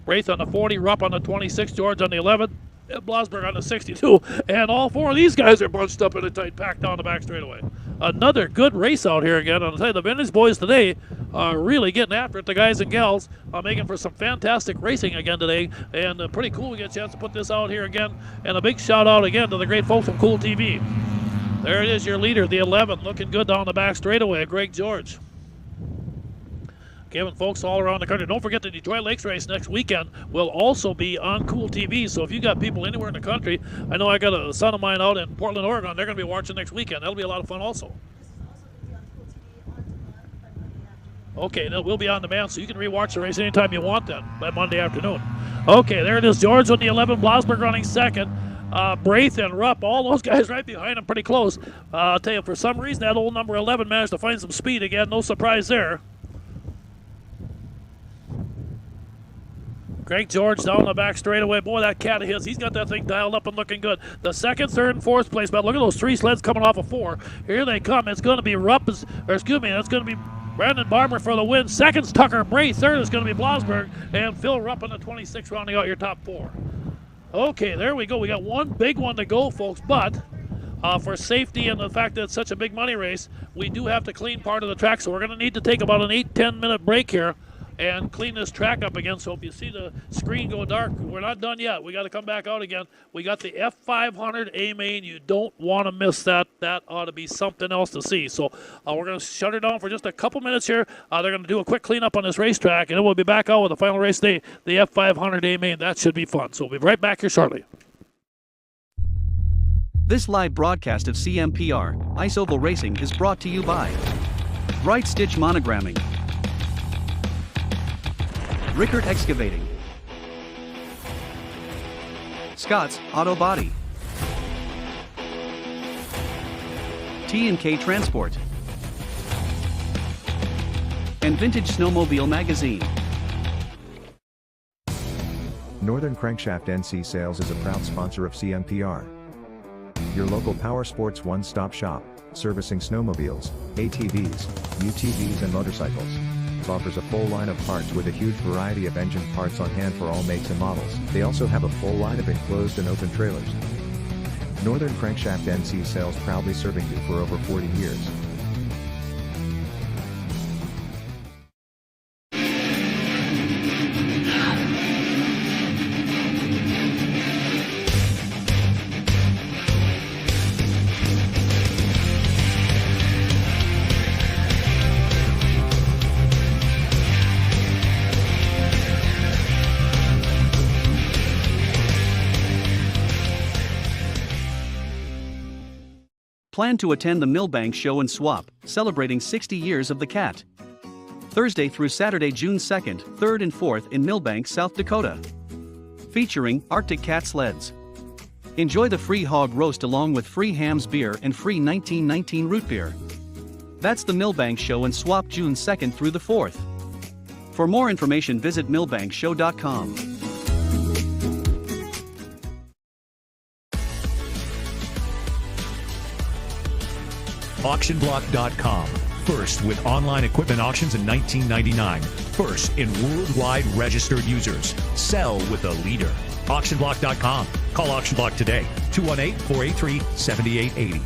Braith on the 40. Rupp on the 26. George on the 11. And Blosberg on the 62. And all 4 of these guys are bunched up in a tight pack down the back straightaway. Another good race out here again. I'll tell you, the Vintage boys today are really getting after it. The guys and gals are making for some fantastic racing again today. And pretty cool we get a chance to put this out here again. And a big shout out again to the great folks from Cool TV. There it is, your leader, the 11, looking good down the back straightaway, Greg George. Giving folks all around the country. Don't forget the Detroit Lakes race next weekend will also be on Cool TV. So if you got people anywhere in the country, I know I got a son of mine out in Portland, Oregon. They're going to be watching next weekend. That'll be a lot of fun also. Okay, that will be on demand, so you can rewatch the race anytime you want then by Monday afternoon. Okay, there it is. George with the 11, Blosberg running second. Braith and Rupp, all those guys right behind him, pretty close. I'll tell you, for some reason, that old number 11 managed to find some speed again. No surprise there. Greg George down the back straightaway. Boy, that cat of his, he's got that thing dialed up and looking good. The second, third, and fourth place, but look at those 3 sleds coming off of 4. Here they come. It's going to be Rupp, that's going to be Brandon Barber for the win. Second's Tucker Braith. Third is going to be Blosberg. And Phil Rupp in the 26 rounding out your top 4. Okay, there we go. We got one big one to go, folks, but for safety and the fact that it's such a big money race, we do have to clean part of the track, so we're going to need to take about an 8-10 minute break here and clean this track up again. So if you see the screen go dark, we're not done yet. We got to come back out again. We got the F500 A-Main. You don't want to miss that. That ought to be something else to see. So we're going to shut her down for just a couple minutes here. They're going to do a quick cleanup on this racetrack, and then we'll be back out with the final race day, the F500 A-Main. That should be fun. So we'll be right back here shortly. This live broadcast of CMPR, Ice Oval Racing is brought to you by Bright Stitch Monogramming, Rickert Excavating, Scott's Auto Body, T&K Transport, and Vintage Snowmobile Magazine. Northern Crankshaft NC Sales is a proud sponsor of CMPR. Your local power sports one-stop shop, servicing snowmobiles, ATVs, UTVs and motorcycles. It offers a full line of parts with a huge variety of engine parts on hand for all makes and models. They also have a full line of enclosed and open trailers. Northern Crankshaft NC Sales, proudly serving you for over 40 years. Plan to attend the Millbank Show and Swap, celebrating 60 years of the cat. Thursday through Saturday, June 2nd, 3rd and 4th in Millbank, South Dakota. Featuring Arctic Cat sleds. Enjoy the free hog roast along with free hams beer and free 1919 root beer. That's the Millbank Show and Swap, June 2nd through the 4th. For more information, visit millbankshow.com. AuctionBlock.com. First with online equipment auctions in 1999. First in worldwide registered users. Sell with the leader. AuctionBlock.com. Call AuctionBlock today. 218-483-7880.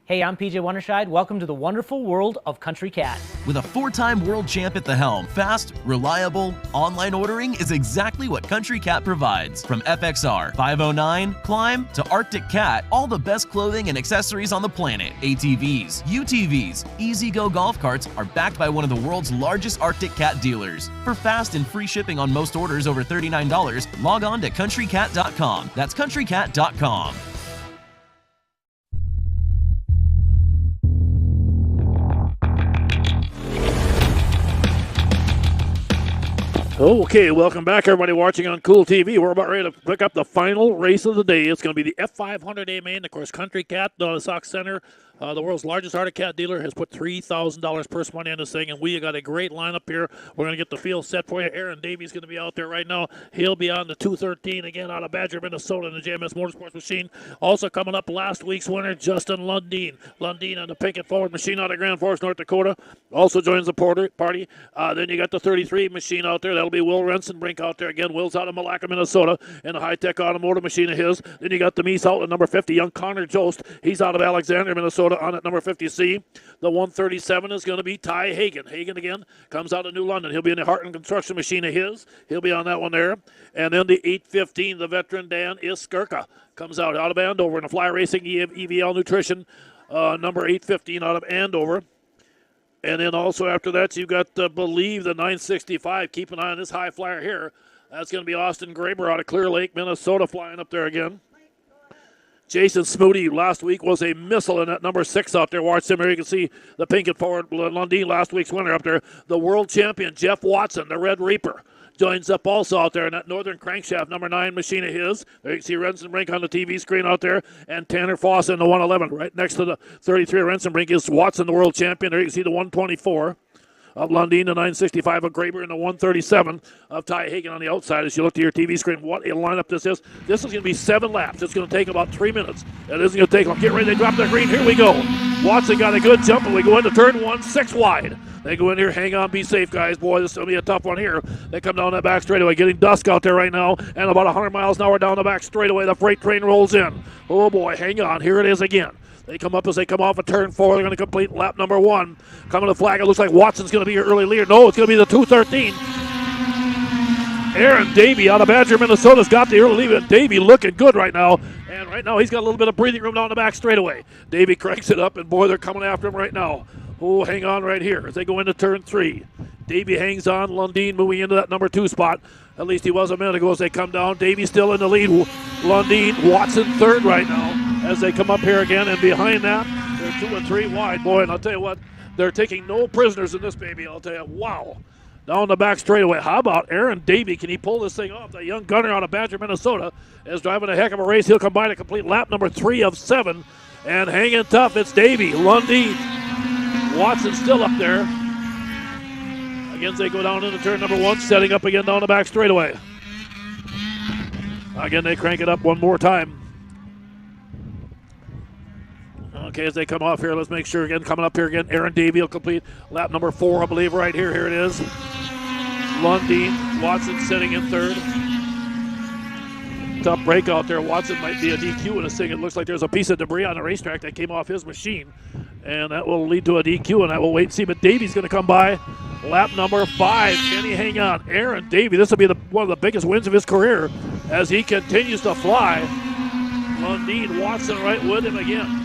Hey, I'm PJ Wondershide. Welcome to the wonderful world of Country Cat. With a 4-time world champ at the helm, fast, reliable, online ordering is exactly what Country Cat provides. From FXR, 509, Climb, to Arctic Cat, all the best clothing and accessories on the planet. ATVs, UTVs, Easy-Go golf carts are backed by one of the world's largest Arctic Cat dealers. For fast and free shipping on most orders over $39, log on to countrycat.com. That's countrycat.com. Okay, welcome back, everybody watching on Cool TV. We're about ready to pick up the final race of the day. It's going to be the F500A main. Of course, Country Cat, the Sauk Center, the world's largest Arctic Cat dealer, has put $3,000 purse money on this thing, and we got a great lineup here. We're going to get the field set for you. Aaron Davies going to be out there right now. He'll be on the 213 again out of Badger, Minnesota, in the JMS Motorsports machine. Also coming up, last week's winner, Justin Lundeen. Lundeen on the Pinkett Forward machine out of Grand Forks, North Dakota. Also joins the party. Then you got the 33 machine out there. That'll be Will Rensenbrink out there again. Will's out of Malacca, Minnesota, in a high-tech automotive machine of his. Then you got the Mies out at number 50, young Connor Jost. He's out of Alexandria, Minnesota, on at number 50C. The 137 is going to be Ty Hagen. Hagen again comes out of New London. He'll be in the Harton construction machine of his. He'll be on that one there. And then the 815, the veteran Dan Iskirka comes out of Andover in a Fly Racing EVL Nutrition, number 815 out of Andover. And then also after that, you've got, Believe, the 965. Keep an eye on this high flyer here. That's going to be Austin Graber out of Clear Lake, Minnesota, flying up there again. Jason Smoody last week was a missile in that number 6 out there. Watch him here. You can see the Pinkett Forward Lundeen, last week's winner up there. The world champion, Jeff Watson, the Red Reaper, joins up also out there in that Northern Crankshaft number 9 machine of his. There you can see Rensenbrink on the TV screen out there, and Tanner Foss in the 111. Right next to the 33 Rensenbrink is Watson, the world champion. There you can see the 124 of Lundeen, the 965 of Graber, and the 137 of Ty Hagen on the outside. As you look to your TV screen, what a lineup this is. This is going to be 7 laps. It's going to take about 3 minutes. It isn't going to take long. Get ready. They drop the green. Here we go. Watson got a good jump, and we go into turn 1, 6 wide. They go in here. Hang on. Be safe, guys. Boy, this is going to be a tough one here. They come down that back straightaway, getting dusk out there right now, and about 100 miles an hour down the back straightaway. The freight train rolls in. Oh, boy. Hang on. Here it is again. They come up as they come off of turn 4. They're going to complete lap number 1. Coming to the flag. It looks like Watson's going to be your early leader. No, it's going to be the 213. Aaron Davey out of Badger, Minnesota's got the early lead. Davey looking good right now. And right now he's got a little bit of breathing room down the back straightaway. Davey cranks it up, and boy, they're coming after him right now. Oh, hang on right here as they go into turn 3. Davey hangs on. Lundeen moving into that number 2 spot. At least he was a minute ago as they come down. Davey still in the lead. Lundeen, Watson third right now as they come up here again. And behind that, they're 2 and 3 wide. Boy, and I'll tell you what, they're taking no prisoners in this baby. I'll tell you, wow. Down the back straightaway. How about Aaron Davey? Can he pull this thing off? The young gunner out of Badger, Minnesota is driving a heck of a race. He'll come by to complete lap number 3 of 7. And hanging tough, it's Davey. Lundeen. Watson still up there. Again, they go down into turn number 1, setting up again down the back straightaway. Again, they crank it up one more time. Okay, as they come off here, let's make sure again, coming up here again, Aaron Davey will complete lap number 4, I believe, right here. Here it is. Lundeen, Watson sitting in third. Tough breakout there. Watson might be a DQ in this thing. It looks like there's a piece of debris on the racetrack that came off his machine, and that will lead to a DQ, and I will wait and see. But Davey's going to come by lap number 5. Can he hang on? Aaron Davey, this will be one of the biggest wins of his career as he continues to fly. Lundeen, Watson right with him again.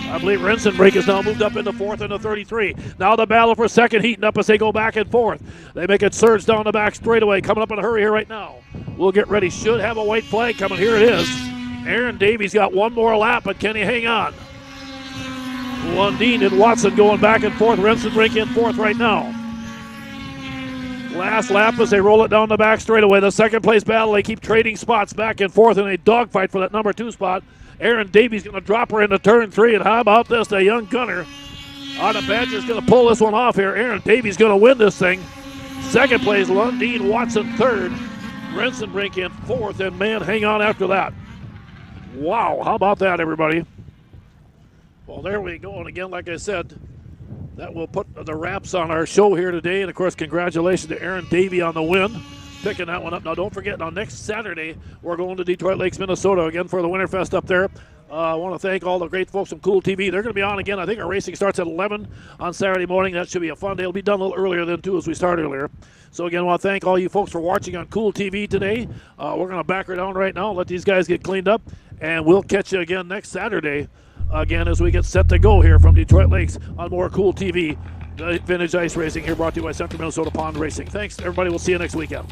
I believe Rensenbrink has now moved up into 4th into 33. Now the battle for second heating up as they go back and forth. They make it surge down the back straightaway. Coming up in a hurry here right now. We'll get ready. Should have a white flag coming. Here it is. Aaron Davey's got one more lap, but can he hang on? Lundeen and Watson going back and forth. Rensenbrink in 4th right now. Last lap as they roll it down the back straightaway. The second place battle. They keep trading spots back and forth in a dogfight for that number 2 spot. Aaron Davey's going to drop her into turn 3, and how about this? The young gunner out of Badger's going to pull this one off here. Aaron Davey's going to win this thing. Second place, Lundeen, Watson third, Rensenbrink in 4th, and man, hang on after that. Wow, how about that, everybody? Well, there we go, and again, like I said, that will put the wraps on our show here today, and of course, congratulations to Aaron Davey on the win. Picking that one up. Now, don't forget, now next Saturday, we're going to Detroit Lakes, Minnesota again for the Winterfest up there. I want to thank all the great folks from Cool TV. They're going to be on again. I think our racing starts at 11 on Saturday morning. That should be a fun day. It'll be done a little earlier than, too, as we start earlier. So, again, I want to thank all you folks for watching on Cool TV today. We're going to back her down right now, let these guys get cleaned up, and we'll catch you again next Saturday, again, as we get set to go here from Detroit Lakes on more Cool TV. Vintage Ice Racing here brought to you by Central Minnesota Pond Racing. Thanks, everybody. We'll see you next weekend.